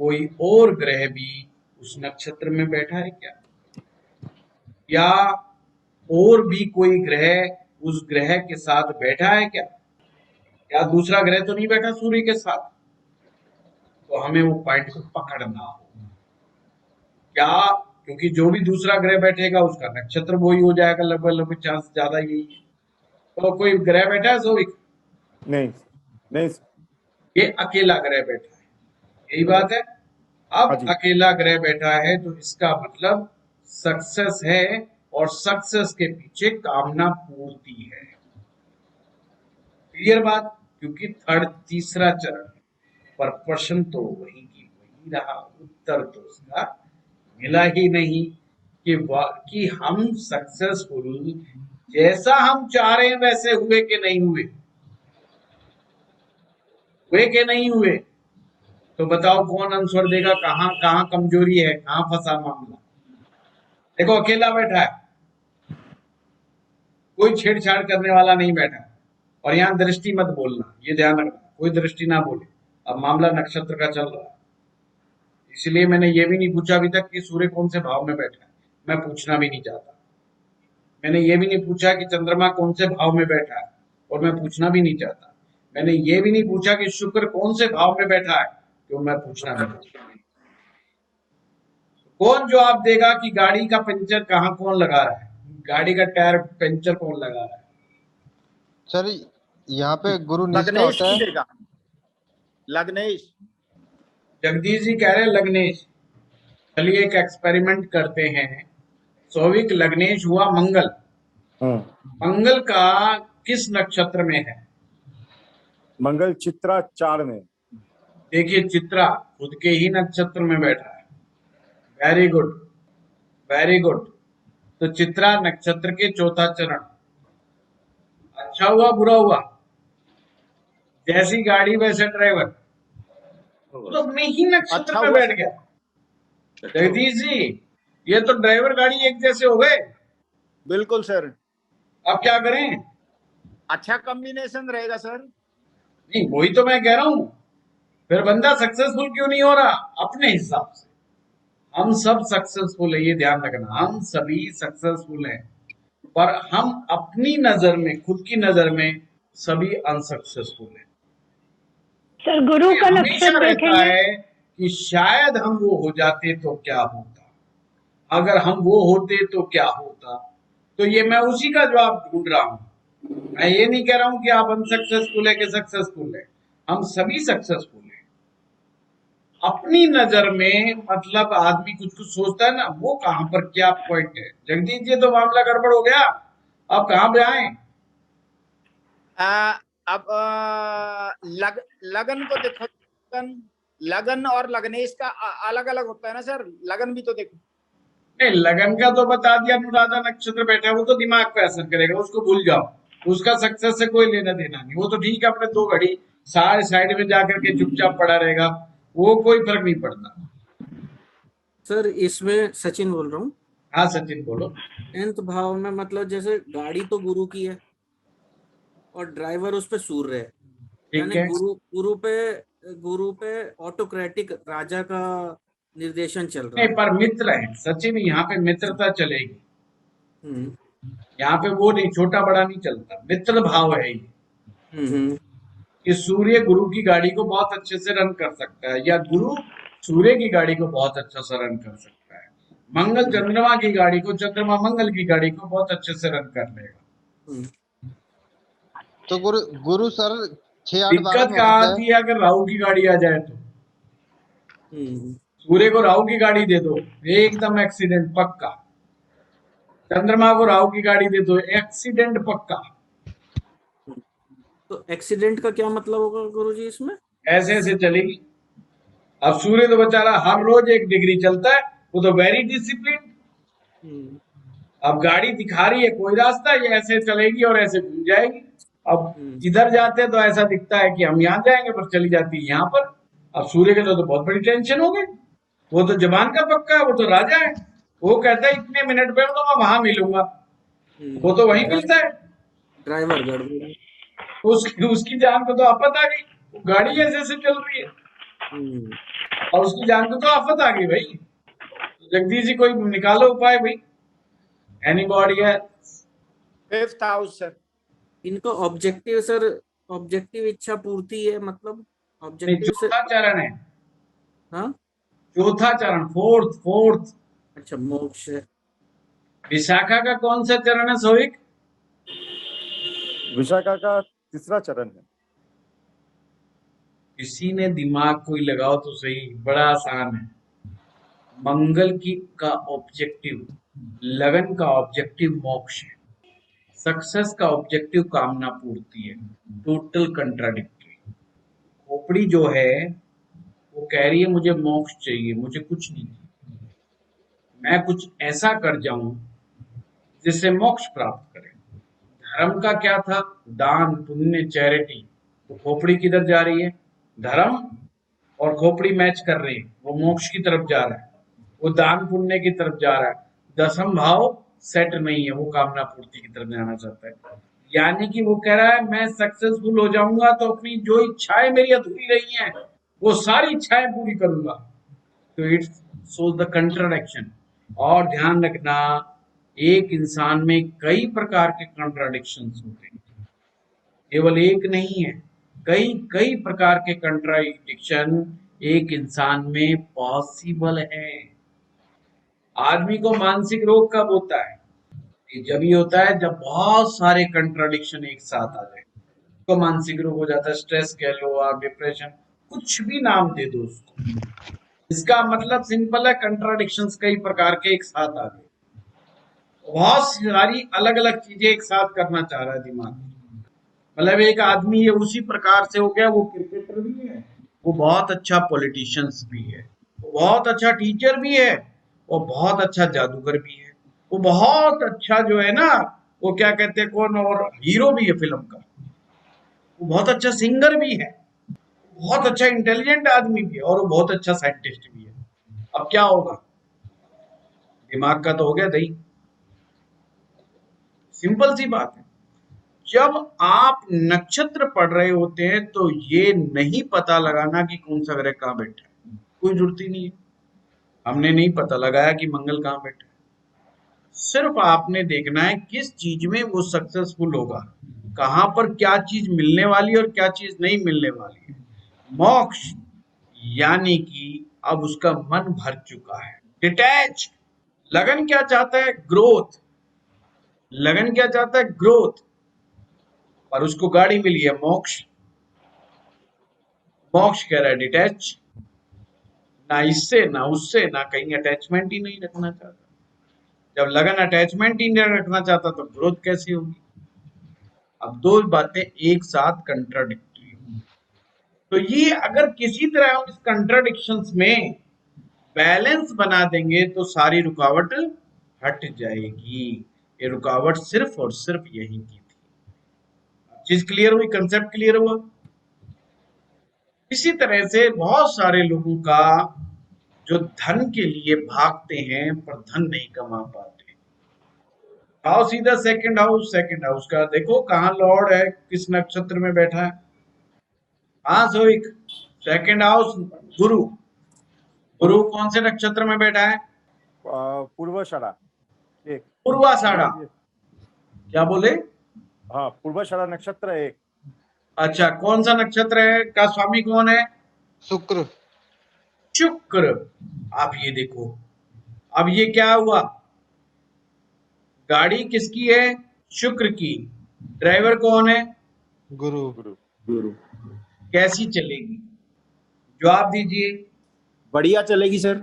कोई और ग्रह भी उस नक्षत्र में बैठा है क्या, या और भी कोई ग्रह उस ग्रह के साथ बैठा है क्या, या दूसरा ग्रह तो नहीं बैठा सूर्य के साथ। तो हमें वो पॉइंट को पकड़ना होगा क्या, क्योंकि जो भी दूसरा ग्रह बैठेगा उसका नक्षत्र वही हो जाएगा, लगभग लगभग चांस ज्यादा यही है। तो कोई ग्रह बैठा है सोविक? नहीं नहीं सर। ये अकेला ग्रह बैठा है, यही बात है। अब हाँ जी। अकेला ग्रह बैठा है तो इसका मतलब सक्सेस है, और सक्सेस के पीछे कामना पूर्ति है। क्लियर बात? क्योंकि तीसरा चरण पर प्रश्न तो वही की वही रहा, उत्तर तो उसका मिला ही नहीं कि हम सक्सेसफुल जैसा हम चाह रहे हैं वैसे हुए कि नहीं हुए, हुए कि नहीं हुए। तो बताओ कौन आंसर देगा, कहां कहां कमजोरी है, कहां फंसा मामला। देखो अकेला बैठा है, कोई छेड़छाड़ करने वाला नहीं बैठा है, और यहाँ दृष्टि मत बोलना, ये ध्यान रखना, कोई दृष्टि ना बोले। अब मामला नक्षत्र का चल रहा है, इसलिए मैंने ये भी नहीं पूछा अभी तक कि सूर्य कौन से भाव में बैठा है, मैं पूछना भी नहीं चाहता। मैंने ये भी नहीं पूछा कि चंद्रमा कौन से भाव में बैठा है, और मैं पूछना भी नहीं चाहता। मैंने ये भी नहीं पूछा कि शुक्र कौन से भाव में बैठा है, क्यों मैं पूछना भी नहीं चाहता। कौन जवाब देगा कि गाड़ी का पंचर कहाँ कौन लगा रहा है, गाड़ी का टायर पंचर कौन लगा रहा है? सर यहाँ पे गुरु नीच का लग्नेश होता है। देगा, लग्नेश। जगदीश जी कह रहे हैं लग्नेश। चलिए एक एक्सपेरिमेंट करते हैं। सौविक लग्नेश हुआ मंगल। मंगल का किस नक्षत्र में है? मंगल चित्रा 4 में। देखिए चित्रा खुद के ही नक्षत्र में बैठा है। Very good, very good. तो चित्रा नक्षत्र के चौथा चरण। अच्छा हुआ बुरा हुआ? जैसी गाड़ी वैसे ड्राइवर, तो अपने ही नक्षत्र अच्छा में हुआ बैठ सर। गया। जगदीश जी, ये तो ड्राइवर गाड़ी एक जैसे हो गए। बिल्कुल सर। अब क्या करें? अच्छा कॉम्बिनेशन रहेगा सर। नहीं, वही तो मैं कह रहा हूं। फिर बंदा सक्सेसफुल क्यों नहीं हो रहा? अपने हिसाब से। हम सब सक्सेसफुल है, ये ध्यान रखना, हम सभी सक्सेसफुल हैं, पर हम अपनी नजर में, खुद की नजर में सभी अनसक्सेसफुल हैं। सर गुरु ये का हमेशा नक्षत्र रहता देखेंगे। है कि शायद हम वो हो जाते तो क्या होता, अगर हम वो होते तो क्या होता। तो ये मैं उसी का जवाब ढूंढ रहा हूं। मैं ये नहीं कह रहा हूं कि आप अनसक्सेसफुल है कि सक्सेसफुल है, हम सभी सक्सेसफुल हैं। अपनी नजर में मतलब आदमी कुछ कुछ सोचता है ना, वो कहां पर क्या पॉइंट है। जगदीश जी, तो मामला गड़बड़ हो गया, अब कहां पे आए? अब लगन को देखो। लगन और लगनेश का अलग अलग होता है ना सर, लगन भी तो देखो। नहीं, लगन का तो बता दिया, अनुराधा नक्षत्र बैठा है, वो तो दिमाग पे असर करेगा, उसको भूल जाओ। उसका सक्सेस से कोई लेना देना नहीं। वो तो ठीक है, अपने 2 घड़ी सारे साइड में जाकर के चुपचाप पड़ा रहेगा, वो कोई फर्क नहीं पड़ता। सर इसमें सचिन बोल रहा हूँ। हाँ सचिन बोलो। 10th भाव में मतलब जैसे गाड़ी तो गुरु की है और ड्राइवर उस पे सूर्य है, ठीक यानी है, गुरु पे ऑटोक्रेटिक राजा का निर्देशन चल रहा नहीं है। पर मित्र है सचिन, यहाँ पे मित्रता चलेगी। हम्म यहाँ पे वो नहीं, छोटा बड़ा नहीं चलता, मित्र भाव है ये। हम्म कि सूर्य गुरु की गाड़ी को बहुत अच्छे से रन कर सकता है, या गुरु सूर्य की गाड़ी को बहुत अच्छा से रन कर सकता है। मंगल चंद्रमा की गाड़ी को, चंद्रमा मंगल की गाड़ी को बहुत अच्छे से रन कर लेगा। हम्म तो गुरु गुरु सर 6, 8, 12 दिक्कत में हो कहाँ सकता है। आती है? अगर राहु की गाड़ी आ जाए तो। हम्म सूर्य को राहु की गाड़ी दे दो, एकदम एक्सीडेंट पक्का। चंद्रमा को राहु की गाड़ी दे दो, एक्सीडेंट पक्का। तो एक्सीडेंट का क्या मतलब होगा गुरुजी इसमें? ऐसे ऐसे चलेगी। अब सूर्य तो बेचारा हर रोज 1 डिग्री चलता है, वो तो वेरी डिसिप्लिन। हम्म अब गाड़ी दिखा रही है कोई रास्ता, ये ऐसे चलेगी और ऐसे घूम जाएगी। अब हम्म इधर जाते तो ऐसा दिखता है कि हम यहाँ जाएंगे, पर चली जाती है यहाँ पर। अब सूर्य के लिए तो बहुत बड़ी टेंशन हो गई। वो तो जबान का पक्का है, वो तो राजा है। वो कहता है इतने मिनट में तो मैं वहां मिलूंगा, वो तो वहीं मिलता है। ड्राइवर गड़बड़ है। उसकी जान को तो आफत आ गई, वो गाड़ी ऐसे ऐसे चल रही है हम्म और उसकी जान को तो आफत आ गई भाई। तो जगदीश जी कोई निकालो उपाय भाई, एनीबॉडी है। 5th house sir. इनका ऑब्जेक्टिव सर, ऑब्जेक्टिव इच्छा पूर्ति है, मतलब नहीं, ऑब्जेक्टिव से। चौथा चरण है, हाँ चौथा चरण, फोर्थ। अच्छा, मोक्ष है। विशाखा का कौन सा चरण है सोविक? विशाखा का 3रा चरण है। किसी ने दिमाग कोई लगाओ तो सही, बड़ा आसान है। मंगल की का ऑब्जेक्टिव, लगन का ऑब्जेक्टिव मोक्ष है, सक्सेस का ऑब्जेक्टिव कामना पूर्ति है। Total contradictory. खोपड़ी जो है वो कह रही है मुझे मोक्ष चाहिए, मुझे कुछ नहीं चाहिए, मैं कुछ ऐसा कर जाऊं जिससे मोक्ष प्राप्त करे। धर्म का क्या था? दान पुण्य चैरिटी। तो खोपड़ी किधर जा रही है? धर्म और खोपड़ी मैच कर रही है, वो मोक्ष की तरफ जा रहा है, वो दान पुण्य की तरफ जा रहा है। 10th भाव सेट नहीं है, वो कामना पूर्ति की तरफ जाना चाहता है। यानी कि वो कह रहा है मैं सक्सेसफुल हो जाऊंगा तो अपनी जो इच्छाएं मेरी अधूरी रही हैं वो सारी इच्छाएं पूरी करूंगा। तो इट्स शोज द कंट्राडिक्शन। और ध्यान रखना, एक इंसान में कई प्रकार के कंट्राडिक्शंस होते हैं, केवल एक नहीं है, कई कई प्रकार के कंट्राडिक्शन एक इंसान में पॉसिबल है। आदमी को मानसिक रोग कब होता है? ये जब ही होता है जब बहुत सारे कंट्राडिक्शन एक साथ आ जाए तो मानसिक रोग हो जाता है। स्ट्रेस कह लो आप, डिप्रेशन, कुछ भी नाम दे दो उसको। इसका मतलब सिंपल है, कंट्राडिक्शंस कई प्रकार के एक साथ आ गए, बहुत सारी अलग अलग चीजें एक साथ करना चाह रहा है दिमाग। मतलब एक आदमी ये उसी प्रकार से हो गया, वो क्रिकेटर भी है, वो बहुत अच्छा पॉलिटिशियंस भी है, वो बहुत अच्छा टीचर भी है, वो बहुत अच्छा जादूगर भी है, वो बहुत अच्छा जो है ना, वो क्या कहते हैं कौन, और हीरो भी है फिल्म का, वो बहुत अच्छा सिंगर भी है, बहुत अच्छा इंटेलिजेंट आदमी भी है, और वो बहुत अच्छा साइंटिस्ट भी है। अब क्या होगा? दिमाग का तो हो गया दही। सिंपल सी बात है। जब आप नक्षत्र पढ़ रहे होते हैं तो ये नहीं पता लगाना कि कौन सा ग्रह कहाँ बैठा है, कोई जरूरत ही नहीं है। हमने नहीं पता लगाया कि मंगल कहाँ बैठा है। सिर्फ आपने देखना है किस चीज में वो सक्सेसफुल होगा, कहां पर क्या चीज मिलने वाली है और क्या चीज नहीं मिलने वाली है। मोक्ष यानी कि अब उसका मन भर चुका है, डिटैच। लगन क्या चाहता है? ग्रोथ। लगन क्या चाहता है? ग्रोथ। और उसको गाड़ी मिली है मोक्ष। मोक्ष कह रहा है डिटैच, ना इससे ना उससे, ना कहीं अटैचमेंट ही नहीं रखना चाहता। जब लगन अटैचमेंट ही नहीं रखना चाहता तो ग्रोथ कैसी होगी? अब दो बातें एक साथ कंट्राडिक्टरी हो, तो ये अगर किसी तरह हम इस कंट्राडिक्शंस में बैलेंस बना देंगे तो सारी रुकावट हट जाएगी। ये रुकावट सिर्फ और सिर्फ यही की थी। चीज क्लियर हुई? कंसेप्ट क्लियर हुआ? इसी तरह से बहुत सारे लोगों का जो धन के लिए भागते हैं पर धन नहीं कमा पाते। आओ सीधा सेकंड हाउस। सेकंड हाउस का देखो कहाँ लॉर्ड है, किस नक्षत्र में बैठा है। हाँ सोइक, सेकंड हाउस गुरु। गुरु कौन से नक्षत्र में बैठा है? पूर्वाषाढ़ा एक। पूर्वाषाढ़ा। क्या बोले? हाँ, पूर्वाषाढ़ा नक्षत्र एक। अच्छा, कौन सा नक्षत्र है का स्वामी कौन है? शुक्र। शुक्र। आप ये देखो, अब ये क्या हुआ? गाड़ी किसकी है? शुक्र की। ड्राइवर कौन है? गुरु। गुरु। कैसी चलेगी? जवाब दीजिए। बढ़िया चलेगी सर।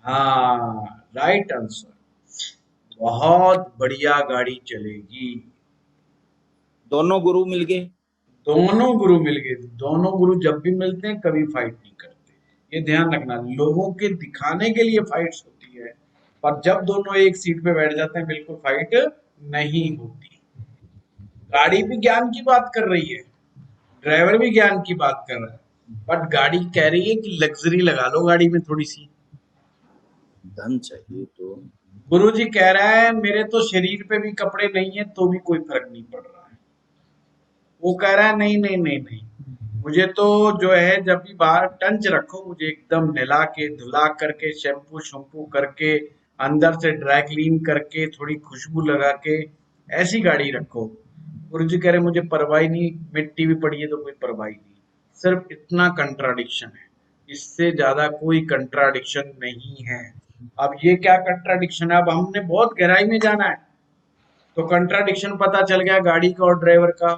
हाँ, राइट आंसर। बहुत बढ़िया गाड़ी चलेगी। दोनों गुरु मिल गए। दोनों गुरु मिल गए। दोनों गुरु जब भी मिलते हैं कभी फाइट नहीं करते, ये ध्यान रखना। लोगों के दिखाने के लिए फाइट्स होती है, पर जब दोनों एक सीट पे बैठ जाते हैं बिल्कुल फाइट नहीं होती। गाड़ी भी ज्ञान की बात कर रही है, ड्राइवर भी ज्ञान की बात कर रहा है, बट गाड़ी कह रही है कि लग्जरी लगा लो गाड़ी में थोड़ी सी। धन चाहिए तो गुरु जी कह रहा है मेरे तो शरीर पे भी कपड़े नहीं है तो भी कोई फर्क नहीं पड़ रहा है। वो कह रहा है नहीं नहीं नहीं नहीं, मुझे तो जो है जब भी बाहर टंच रखो, मुझे एकदम नहला के धुला करके शैम्पू शैम्पू करके अंदर से ड्राई क्लीन करके थोड़ी खुशबू लगा के ऐसी गाड़ी रखो। गुरु जी कह रहे मुझे परवाह ही नहीं, मिट्टी भी पड़ी है तो कोई परवाह ही नहीं। सिर्फ इतना कंट्राडिक्शन है, इससे ज्यादा कोई कंट्राडिक्शन नहीं है। अब ये क्या कंट्राडिक्शन है? अब हमने बहुत गहराई में जाना है। तो कंट्राडिक्शन पता चल गया गाड़ी का और ड्राइवर का,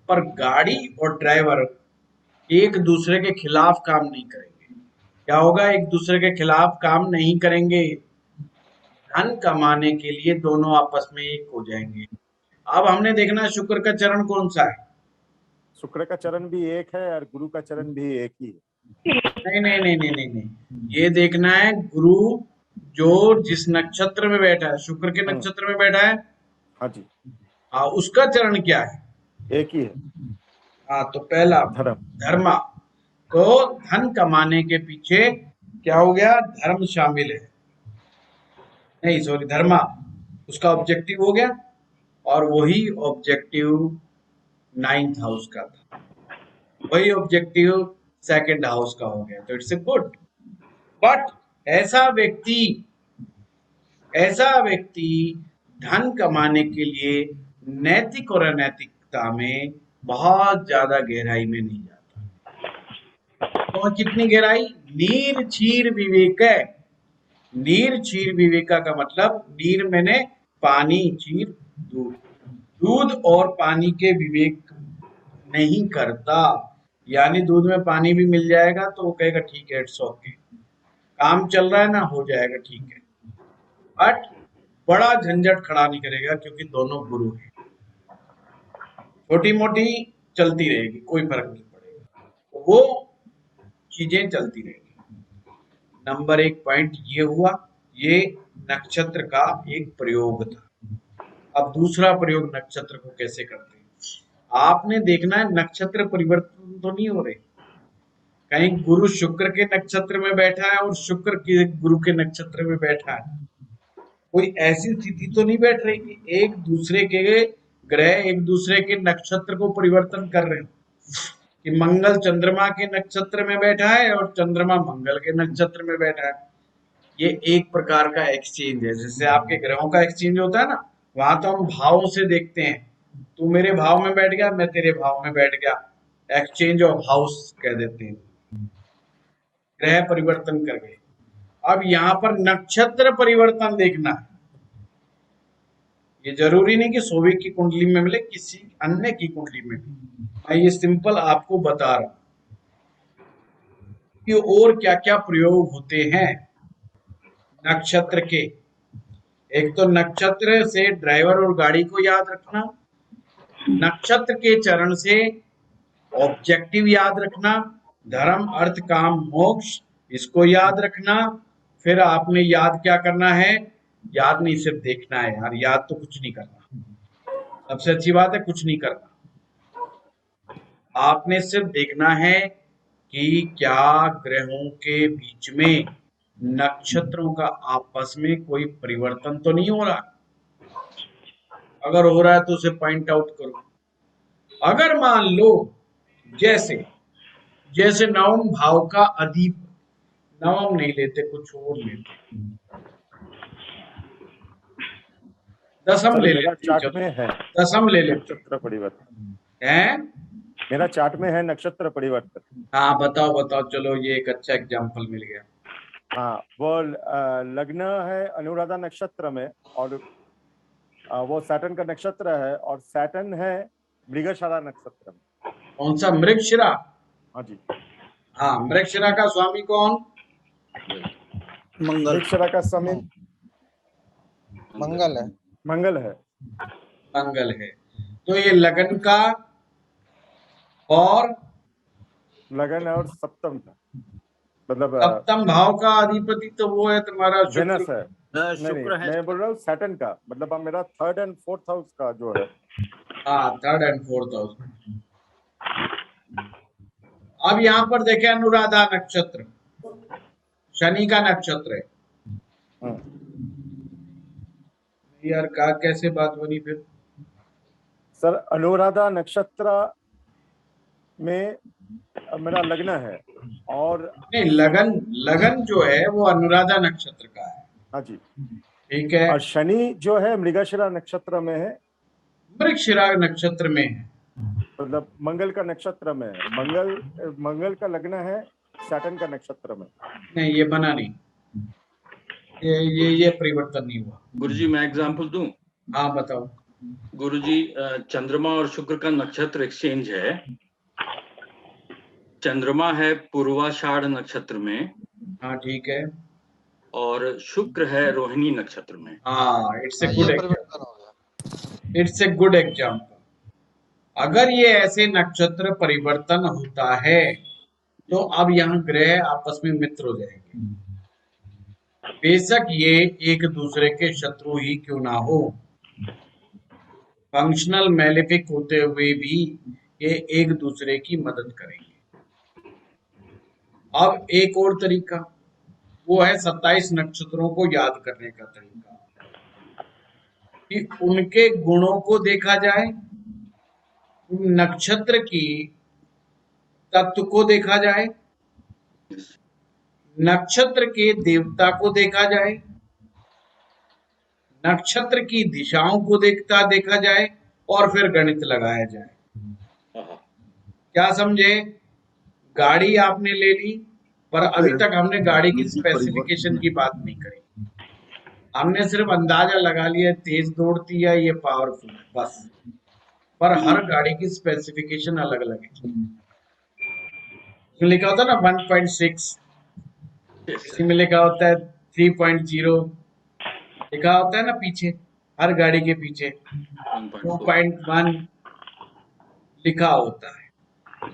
पर गाड़ी और ड्राइवर एक दूसरे के खिलाफ काम नहीं करेंगे। क्या होगा? एक दूसरे के खिलाफ काम नहीं करेंगे, धन कमाने के लिए दोनों आपस में एक हो जाएंगे। अब हमने देखना है शुक्र का चरण कौन सा है। शुक्र का चरण भी एक है और गुरु का चरण भी एक ही है। नहीं नहीं नहीं नहीं नहीं नहीं, ये देखना है गुरु जो जिस नक्षत्र में बैठा है, शुक्र के नक्षत्र में बैठा है, हाँ जी, हाँ, उसका चरण क्या है? एक ही है। हाँ, तो पहला धर्म। धर्मा। तो धन कमाने के पीछे क्या हो गया? धर्म शामिल है। नहीं सॉरी, धर्मा उसका ऑब्जेक्टिव हो गया, और वही ऑब्जेक्टिव 9th हाउस का था, वही ऑब्जेक्टिव सेकंड हाउस का हो गया। तो इट्स ए गुड। बट ऐसा व्यक्ति ऐसा व्यक्ति धन कमाने के लिए नैतिक और अनैतिकता में बहुत ज्यादा गहराई में नहीं जाता। तो कितनी गहराई? नीर क्षीर विवेक है। नीर क्षीर विवेका का मतलब, नीर मैंने पानी, क्षीर दूध। दूध और पानी के विवेक नहीं करता, यानी दूध में पानी भी मिल जाएगा तो वो कहेगा ठीक है, इट्स ओके, काम चल रहा है ना, हो जाएगा, ठीक है। बट बड़ा झंझट खड़ा नहीं करेगा क्योंकि दोनों गुरु हैं। छोटी मोटी चलती रहेगी, कोई फर्क नहीं पड़ेगा, वो चीजें चलती रहेगी। नंबर 1 पॉइंट ये हुआ, ये नक्षत्र का एक प्रयोग था। अब दूसरा प्रयोग नक्षत्र को कैसे करते हैं, आपने देखना है नक्षत्र परिवर्तन तो नहीं हो रहे, कहीं गुरु शुक्र के नक्षत्र में बैठा है और शुक्र के गुरु के नक्षत्र में बैठा है, कोई ऐसी स्थिति तो नहीं बैठ रही कि एक दूसरे के ग्रह एक दूसरे के नक्षत्र को परिवर्तन कर रहे हैं, कि मंगल चंद्रमा के नक्षत्र में बैठा है और चंद्रमा मंगल के नक्षत्र में बैठा है। ये एक प्रकार का एक्सचेंज है, जैसे आपके ग्रहों का एक्सचेंज होता है ना, वहां तो हम भावों से देखते हैं, तू मेरे भाव में बैठ गया, मैं तेरे भाव में बैठ गया, एक्सचेंज ऑफ हाउस कह देते हैं, ग्रह परिवर्तन कर गए। अब यहाँ पर नक्षत्र परिवर्तन देखना है, ये जरूरी नहीं कि सोवी की कुंडली में मिले, किसी अन्य की कुंडली में भी, मैं ये सिंपल आपको बता रहा हूं कि और क्या क्या प्रयोग होते हैं नक्षत्र के। एक तो नक्षत्र से ड्राइवर और गाड़ी को याद रखना, नक्षत्र के चरण से ऑब्जेक्टिव याद रखना, धर्म अर्थ काम मोक्ष इसको याद रखना। फिर आपने याद क्या करना है, याद नहीं सिर्फ देखना है यार, याद तो कुछ नहीं करना, सबसे अच्छी बात है कुछ नहीं करना, आपने सिर्फ देखना है कि क्या ग्रहों के बीच में नक्षत्रों का आपस में कोई परिवर्तन तो नहीं हो रहा, अगर हो रहा है तो उसे पॉइंट आउट करो। अगर मान लो जैसे जैसे नवम भाव का अधिपति, नवम नहीं लेते कुछ और लेते, दसम सर ले मेरा लेते, चार्ट में है दसम ले लेते नक्षत्र परिवर्तन, हैं। मेरा चार्ट में है नक्षत्र परिवर्तन। हाँ बताओ बताओ, चलो ये एक अच्छा एग्जाम्पल मिल गया। हाँ, वो लग्न है अनुराधा नक्षत्र में, और वो सैटर्न का नक्षत्र है, और सैटर्न है मृगशिरा नक्षत्र में। कौन सा, मृगशिरा? हाँ जी, हाँ, मृगशिरा का स्वामी कौन? मंगल। मृगशिरा का स्वामी मंगल है। मंगल है। मंगल है। तो ये लगन का और लगन और सप्तम का, मतलब सप्तम भाव का अधिपति तो वो है तुम्हारा वेनस शुक्र। है। नहीं, शुक्र है। मैं बोल रहा हूँ सैटर्न का, मतलब अब मेरा 3rd and 4th हाउस का जो है। हाँ, 3rd and 4th हाउस। अब यहाँ पर देखें अनुराधा नक्षत्र शनि का नक्षत्र है यार, का कैसे बात बनी फिर? सर अनुराधा नक्षत्र में मेरा लग्न है, और नहीं, लगन लगन जो है वो अनुराधा नक्षत्र का है। हाँ जी, ठीक है, और शनि जो है मृगशिरा नक्षत्र में है, मृगशिरा नक्षत्र में है, मतलब मंगल का नक्षत्र में है। मंगल का लग्न है सैटर्न का नक्षत्र में। नहीं ये बना नहीं, ये परिवर्तन नहीं हुआ। गुरुजी मैं एग्जांपल दूं? हाँ बताओ। गुरुजी चंद्रमा और शुक्र का नक्षत्र एक्सचेंज है, चंद्रमा है पूर्वाषाढ़ नक्षत्र में, हाँ ठीक है, और शुक्र है रोहिणी नक्षत्र में। हाँ, इट्स ए ये गुड परिवर्तन हो गया। It's a good example. अगर ये ऐसे नक्षत्र परिवर्तन होता है तो अब यहाँ ग्रह आपस में मित्र हो जाएंगे, बेशक ये एक दूसरे के शत्रु ही क्यों ना हो, फंक्शनल मैलेफिक होते हुए भी ये एक दूसरे की मदद करेंगे। अब एक और तरीका वो है 27 नक्षत्रों को याद करने का तरीका, कि उनके गुणों को देखा जाए, नक्षत्र की तत्व को देखा जाए, नक्षत्र के देवता को देखा जाए, नक्षत्र की दिशाओं को देखा जाए, और फिर गणित लगाया जाए। क्या समझे? गाड़ी आपने ले ली, पर अभी तक हमने गाड़ी की स्पेसिफिकेशन की बात नहीं करी, हमने सिर्फ अंदाजा लगा लिया तेज दौड़ती है ये पावरफुल है बस, पर हर गाड़ी की स्पेसिफिकेशन अलग अलग है। इसमें लिखा होता है ना 1.6, इसमें लिखा होता है 3.0, लिखा होता है ना पीछे, हर गाड़ी के पीछे 2.1, लिखा होता है।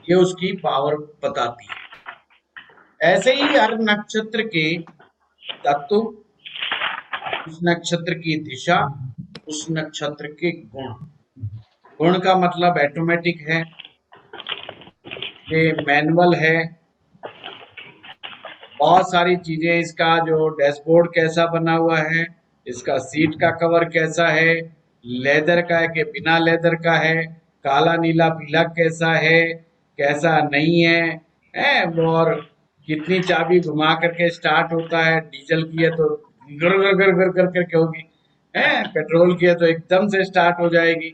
ये उसकी पावर बताती है। ऐसे ही हर नक्षत्र के तत्व, उस नक्षत्र की दिशा, उस नक्षत्र के गुण। गुण का मतलब ऑटोमेटिक है, ये मैनुअल है, बहुत सारी चीजें, इसका जो डैशबोर्ड कैसा बना हुआ है, इसका सीट का कवर कैसा है, लेदर का है कि बिना लेदर का है, काला नीला पीला कैसा है, कैसा नहीं है, और कितनी चाबी घुमा करके स्टार्ट होता है, डीजल की है तो गर गर गर गर गर करके होगी, पेट्रोल की है तो एकदम से स्टार्ट हो जाएगी।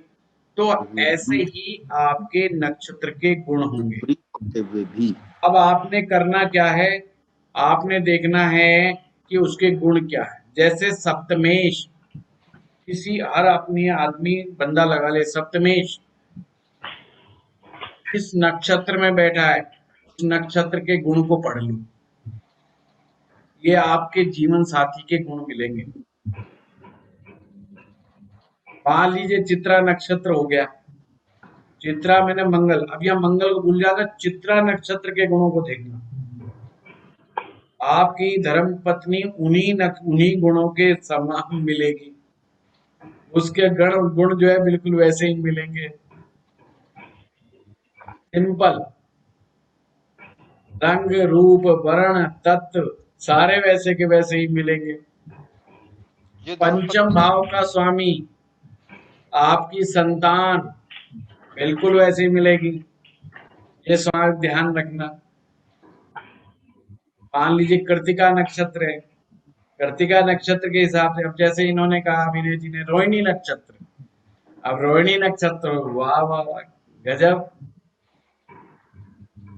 तो ऐसे ही आपके नक्षत्र के गुण होंगे। अब आपने करना क्या है, आपने देखना है कि उसके गुण क्या है। जैसे सप्तमेश, किसी हर अपनी आदमी बंदा लगा ले, सप्तमेश इस नक्षत्र में बैठा है, उस नक्षत्र के गुण को पढ़ लो, ये आपके जीवन साथी के गुण मिलेंगे। मान लीजिए चित्रा नक्षत्र हो गया, चित्रा मैंने मंगल, अब यह मंगल को भूल जाकर चित्रा नक्षत्र के गुणों को देखना। आपकी धर्म पत्नी उन्हीं गुणों के समान मिलेगी, उसके गुण जो है बिल्कुल वैसे ही मिलेंगे। सिंपल, रंग रूप वर्ण तत्व सारे वैसे के वैसे ही मिलेंगे। पंचम भाव का स्वामी, आपकी संतान बिल्कुल वैसे ही मिलेगी, ये स्वामी ध्यान रखना। मान लीजिए कृतिका नक्षत्र है, कृतिका नक्षत्र के हिसाब से, अब जैसे इन्होंने कहा अभिनय जी ने रोहिणी नक्षत्र, अब रोहिणी नक्षत्र, वाह वाह वाह गजब,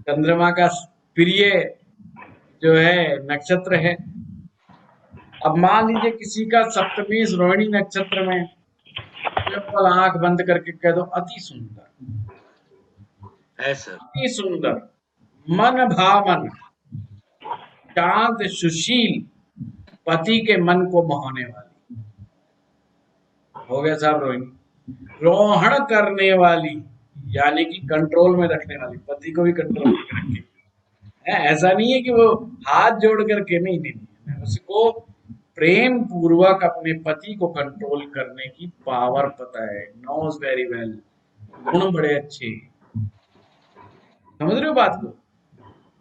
चंद्रमा का प्रिय जो है नक्षत्र है। अब मान लीजिए किसी का सप्तमीश रोहिणी नक्षत्र में, बिल्कुल आंख बंद करके कह दो अति सुंदर है सर। अति सुंदर, मन भावन, शांत सुशील, पति के मन को मोहने वाली, हो गया साहब रोहिणी। रोहण करने वाली, यानी कि कंट्रोल में रखने वाली, पति को भी कंट्रोल में रखेगी। ऐसा नहीं है कि वो हाथ जोड़ करके, नहीं, उसको प्रेम पूर्वक अपने पति को कंट्रोल करने की पावर पता है, नोज वेरी वेल, गुण बड़े अच्छे, समझ रहे हो बात को।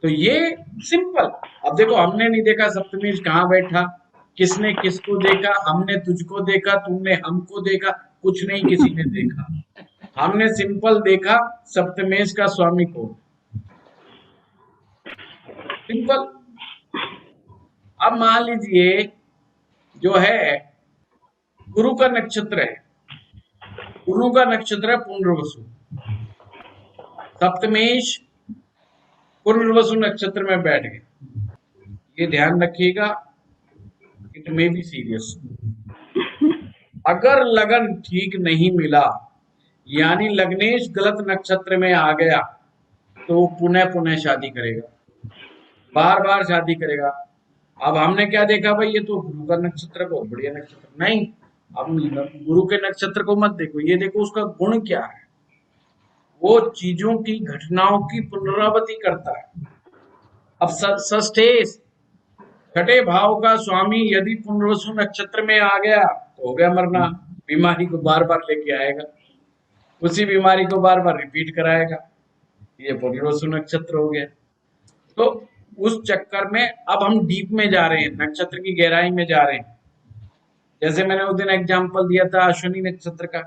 तो ये सिंपल। अब देखो, हमने नहीं देखा सप्तमीश कहाँ बैठा, किसने किसको देखा, हमने तुझको देखा, तुमने हमको देखा, कुछ नहीं किसी ने देखा, हमने सिंपल देखा सप्तमेश का स्वामी कौन, सिंपल। अब मान लीजिए जो है गुरु का नक्षत्र है, गुरु का नक्षत्र है पुनर्वसु, सप्तमेश पुनर्वसु नक्षत्र में बैठ गए, ये ध्यान रखिएगा, इट मे बी सीरियस। अगर लगन ठीक नहीं मिला, यानी लग्नेश गलत नक्षत्र में आ गया, तो वो पुनः पुनः शादी करेगा, बार बार शादी करेगा। अब हमने क्या देखा भाई, ये तो गुरु का नक्षत्र, बहुत बढ़िया नक्षत्र, नहीं, अब गुरु के नक्षत्र को मत देखो, ये देखो उसका गुण क्या है, वो चीजों की घटनाओं की पुनरावृत्ति करता है। अब षष्ठेश, छठे भाव का स्वामी यदि पुनर्वसु नक्षत्र में आ गया तो हो गया मरना, बीमारी को बार बार लेके आएगा, उसी बीमारी को बार बार रिपीट कराएगा, ये पुनर्वसु नक्षत्र हो गया। तो उस चक्कर में अब हम डीप में जा रहे हैं, नक्षत्र की गहराई में जा रहे हैं। जैसे मैंने उस दिन एग्जाम्पल दिया था अश्विनी नक्षत्र का,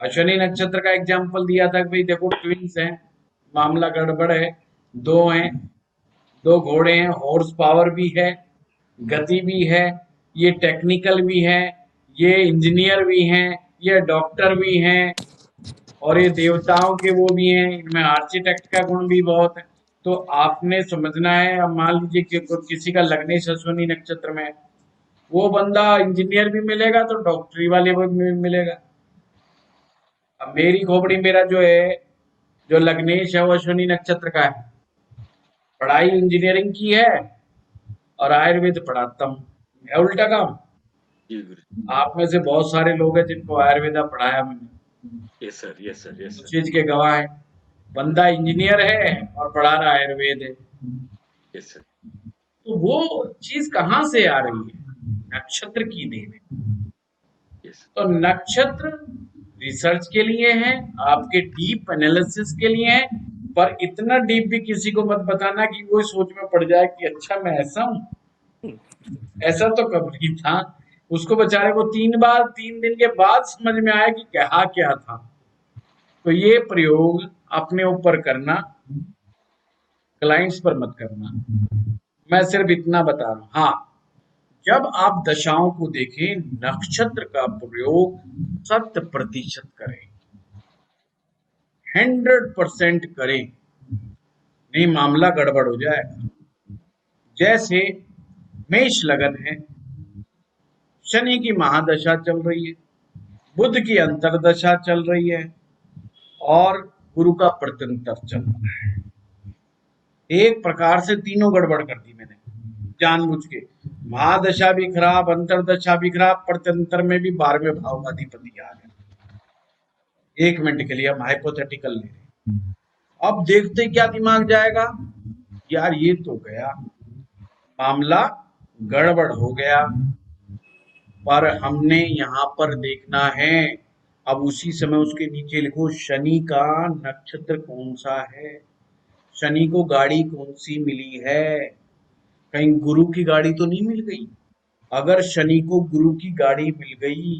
अश्विनी नक्षत्र का एग्जाम्पल दिया था कि भाई देखो ट्विंस हैं, मामला गड़बड़ है, दो हैं, दो घोड़े हैं, हॉर्स पावर भी है, गति भी है, ये टेक्निकल भी है, ये इंजीनियर भी हैं, ये डॉक्टर भी हैं, और ये देवताओं के वो भी हैं, इनमें आर्किटेक्ट का गुण भी बहुत है। तो आपने समझना है, अब मान लीजिए कि किसी का लग्नेश अश्विनी नक्षत्र में, वो बंदा इंजीनियर भी मिलेगा तो डॉक्टरी वाले भी मिलेगा। अब मेरी खोपड़ी, मेरा जो है जो लग्नेश है वो अश्विनी नक्षत्र का है, पढ़ाई इंजीनियरिंग की है और आयुर्वेद पढ़ाता हूँ, है उल्टा काम। जी गुरु। आप में से बहुत सारे लोग हैं जिनको आयुर्वेदा पढ़ाया मैंने, yes sir, yes sir, yes उस सर, चीज के गवाह हैं। बंदा इंजीनियर है और पढ़ा रहा आयुर्वेद है, यस सर, तो वो चीज कहाँ से आ रही है? नक्षत्र की देन है। यस तो नक्षत्र रिसर्च के लिए है, आपके डीप एनालिसिस के लिए है, पर इतना डीप भी किसी को मत बताना कि वो सोच में पड़ जाए कि अच्छा मैं ऐसा हूं। ऐसा तो कभी था। उसको बेचारे को 3 दिन के बाद समझ में आया कि क्या था। तो ये प्रयोग अपने ऊपर करना, क्लाइंट्स पर मत करना। मैं सिर्फ इतना बता रहा हूं। हाँ, जब आप दशाओं को देखें, नक्षत्र का प्रयोग 100% करें, 100% करें, नहीं मामला गड़बड़ हो जाएगा। जैसे मेष लगन है, शनि की महादशा चल रही है, बुध की अंतरदशा चल रही है और गुरु का प्रत्यंतर चल रहा है। एक प्रकार से तीनों गड़बड़ कर दी मैंने जानबूझ के। महादशा भी खराब, अंतरदशा भी खराब, प्रत्यंतर में भी 12वें भाव का अधिपति आ गया। 1 मिनट के लिए हम हाइपोथेटिकल ले रहे हैं। अब देखते क्या दिमाग जाएगा, यार ये तो गया, मामला गड़बड़ हो गया। पर हमने यहाँ पर देखना है, अब उसी समय उसके नीचे लिखो शनि का नक्षत्र कौन सा है, शनि को गाड़ी कौन सी मिली है, कहीं गुरु की गाड़ी तो नहीं मिल गई। अगर शनि को गुरु की गाड़ी मिल गई,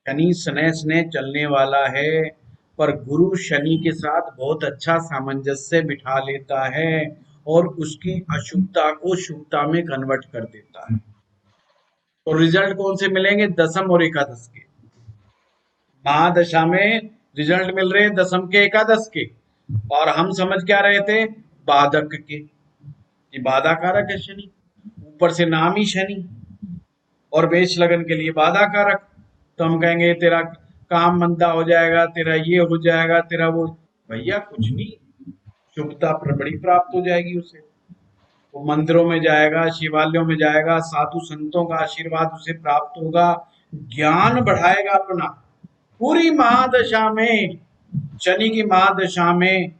शनि स्नेह स्नेह चलने वाला है, पर गुरु शनि के साथ बहुत अच्छा सामंजस्य बिठा लेता है और उसकी अशुभता को शुभता में कन्वर्ट कर देता है। तो रिजल्ट कौन से मिलेंगे? दशम और एकादश के। महादशा में रिजल्ट मिल रहे हैं दशम के, एकादश के, और हम समझ क्या रहे थे? बाधक के। ये बाधा कारक है शनि, ऊपर से नाम ही शनि, और मेष लगन के लिए बाधा कारक। तो हम कहेंगे तेरा काम मंदा हो जाएगा, तेरा ये हो जाएगा, तेरा वो। भैया कुछ नहीं, शुभता बड़ी प्राप्त हो जाएगी उसे। वो मंदिरों में जाएगा, शिवालयों में जाएगा, साधु संतों का आशीर्वाद उसे प्राप्त होगा, ज्ञान बढ़ाएगा अपना। पूरी महादशा में, शनि की महादशा में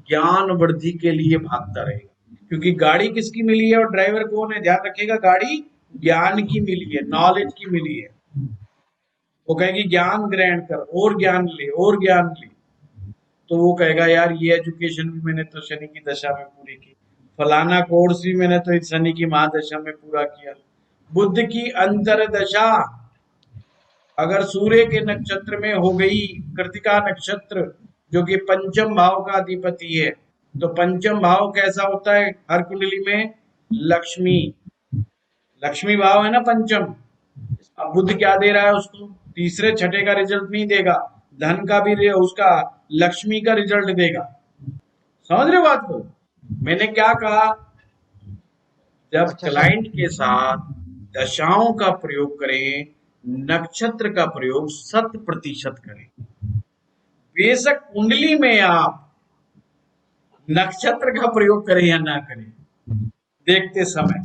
ज्ञान वृद्धि के लिए भागता रहेगा, क्योंकि गाड़ी किसकी मिली है और ड्राइवर कौन है? ध्यान रखिएगा, गाड़ी ज्ञान की मिली है, नॉलेज की मिली है। वो कहेगी ज्ञान ग्रहण कर, और ज्ञान ले, और ज्ञान ले। तो वो कहेगा यार ये एजुकेशन भी मैंने तो शनि की दशा में पूरी की, फलाना कोर्स भी मैंने तो इस शनि की महादशा में पूरा किया। बुध की अंतरदशा अगर सूर्य के नक्षत्र में हो गई, कृतिका नक्षत्र जो कि पंचम भाव का अधिपति है, तो पंचम भाव कैसा होता है हर कुंडली में? लक्ष्मी, लक्ष्मी भाव है ना पंचम। अब बुध क्या दे रहा है उसको? तीसरे छठे का रिजल्ट नहीं देगा, धन का भी उसका लक्ष्मी का रिजल्ट देगा। समझ रहे हो बात को? मैंने क्या कहा? जब अच्छा क्लाइंट के साथ दशाओं का प्रयोग करें, नक्षत्र का प्रयोग 100% करें। बेशक कुंडली में आप नक्षत्र का प्रयोग करें या ना करें देखते समय,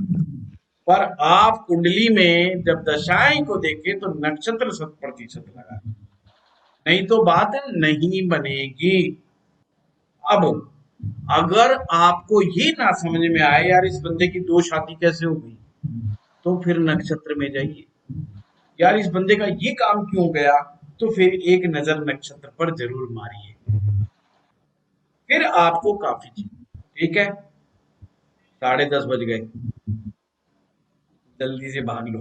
पर आप कुंडली में जब दशाएं को देखें तो नक्षत्र 100% लगा, नहीं तो बात नहीं बनेगी। अब अगर आपको ये ना समझ में आए यार इस बंदे की 2 शादी कैसे हो गई, तो फिर नक्षत्र में जाइए। यार इस बंदे का ये काम क्यों गया, तो फिर एक नजर नक्षत्र पर जरूर मारिए, फिर आपको काफी चीज। ठीक है, 10:30 बज गए, जल्दी से भाग लो।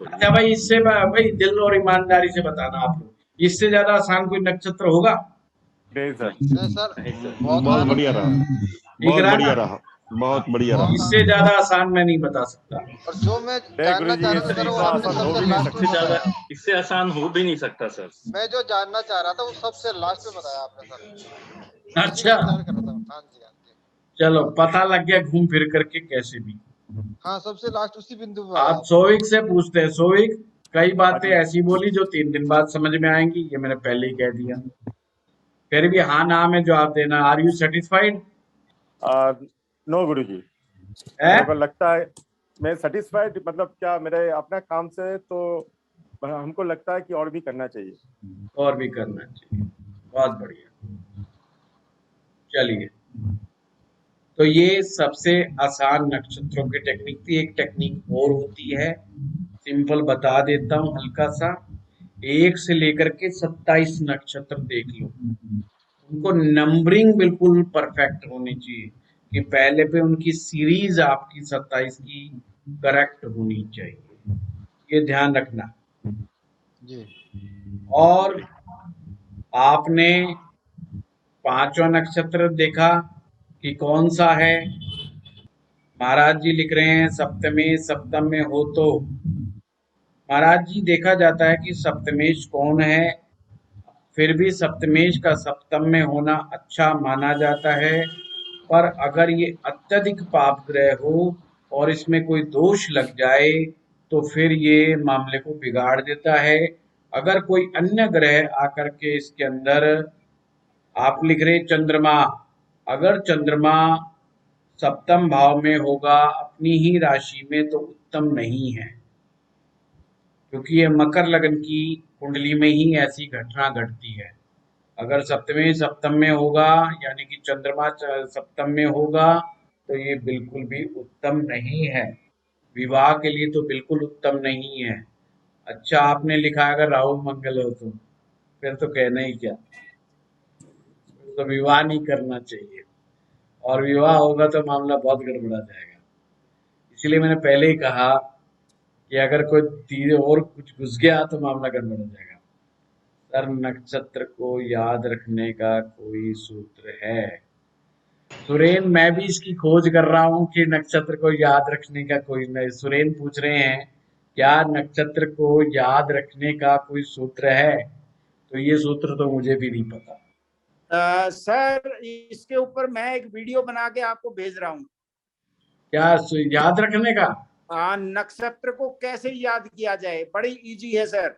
अच्छा भाई, इससे भाई दिल और ईमानदारी से बताना आप लोग, इससे ज्यादा आसान कोई नक्षत्र होगा? नहीं सर, नहीं सर, नहीं सर, बहुत बहुत आनंद बढ़िया रहा, ठीक बहुत रहा बढ़िया ना? रहा, बहुत बढ़िया रहा। बहुत इससे ज्यादा आसान मैं नहीं बता सकता। और जो मैं नहीं जानना गुरुजी, चाह रहा था इससे सर वो इतना आपने आसान हो सबसे भी नहीं लास्ट सकता। में इससे ज्यादा, बताया। इससे आसान हो भी नहीं सकता सर। मैं जो जानना चाह रहा था वो सबसे लास्ट में बताया आपने सर, उसी का अच्छा, इंतजार कर रहा था। हाँ जी, हाँ जी। चलो पता लग गया घूम फिर करके कैसे भी। हाँ, सबसे लास्ट उसी बिंदु पे आया आप आप। सोविक से पूछते हैं। सोविक, कई बातें जी। ऐसी बोली जो 3 दिन बाद समझ में आएंगी, ये मैंने पहले ही कह दिया। फिर भी हाँ ना में जवाब देना। Are you satisfied? No Guruji, है? मेरे को लगता है मैं सेटिस्फाइड, मतलब क्या मेरे अपने काम से तो पर हमको लगता है कि और भी करना चाहिए। और भी करना चाहिए। बहुत बढ़िया। चलिए, तो ये सबसे आसान नक्षत्रों की टेक्निक थी। एक टेक्निक और होती है, सिंपल बता देता हूँ हल्का सा। 1 से लेकर के 27 नक्षत्र देख लो, उनको नंबरिंग बिल्कुल परफेक्ट होनी चाहिए कि पहले पे उनकी सीरीज आपकी 27 की करेक्ट होनी चाहिए, ये ध्यान रखना। जी। और आपने पांचवा नक्षत्र देखा कि कौन सा है। महाराज जी लिख रहे हैं सप्तमे सप्तम में हो तो। महाराज जी, देखा जाता है कि सप्तमेश कौन है, फिर भी सप्तमेश का सप्तम में होना अच्छा माना जाता है। पर अगर ये अत्यधिक पाप ग्रह हो और इसमें कोई दोष लग जाए तो फिर ये मामले को बिगाड़ देता है। अगर कोई अन्य ग्रह आकर के इसके अंदर, आप लिख रहे चंद्रमा, अगर चंद्रमा सप्तम भाव में होगा अपनी ही राशि में तो उत्तम नहीं है, क्योंकि ये मकर लगन की कुंडली में ही ऐसी घटना घटती है। अगर सप्तमी सप्तम में होगा, यानी कि चंद्रमा सप्तम में होगा, तो ये बिल्कुल भी उत्तम नहीं है। विवाह के लिए तो बिल्कुल उत्तम नहीं है। अच्छा, आपने लिखा अगर राहु मंगल हो तो फिर तो कहना ही क्या, फिर तो विवाह नहीं करना चाहिए, और विवाह होगा तो मामला बहुत गड़बड़ा जाएगा। इसलिए मैंने पहले ही कहा कि अगर कोई धीरे और कुछ घुस गया तो मामला गड़बड़ हो जाएगा। सर, नक्षत्र को याद रखने का कोई सूत्र है? सुरेन, मैं भी इसकी खोज कर रहा हूँ कि नक्षत्र को याद रखने का कोई नहीं। सुरेन पूछ रहे हैं क्या नक्षत्र को याद रखने का कोई सूत्र है? तो ये सूत्र तो मुझे भी नहीं पता। सर, इसके ऊपर मैं एक वीडियो बना के आपको भेज रहा हूँ। क्या याद रखने का? नक्षत्र को कैसे याद किया जाए, बड़ी इजी है सर।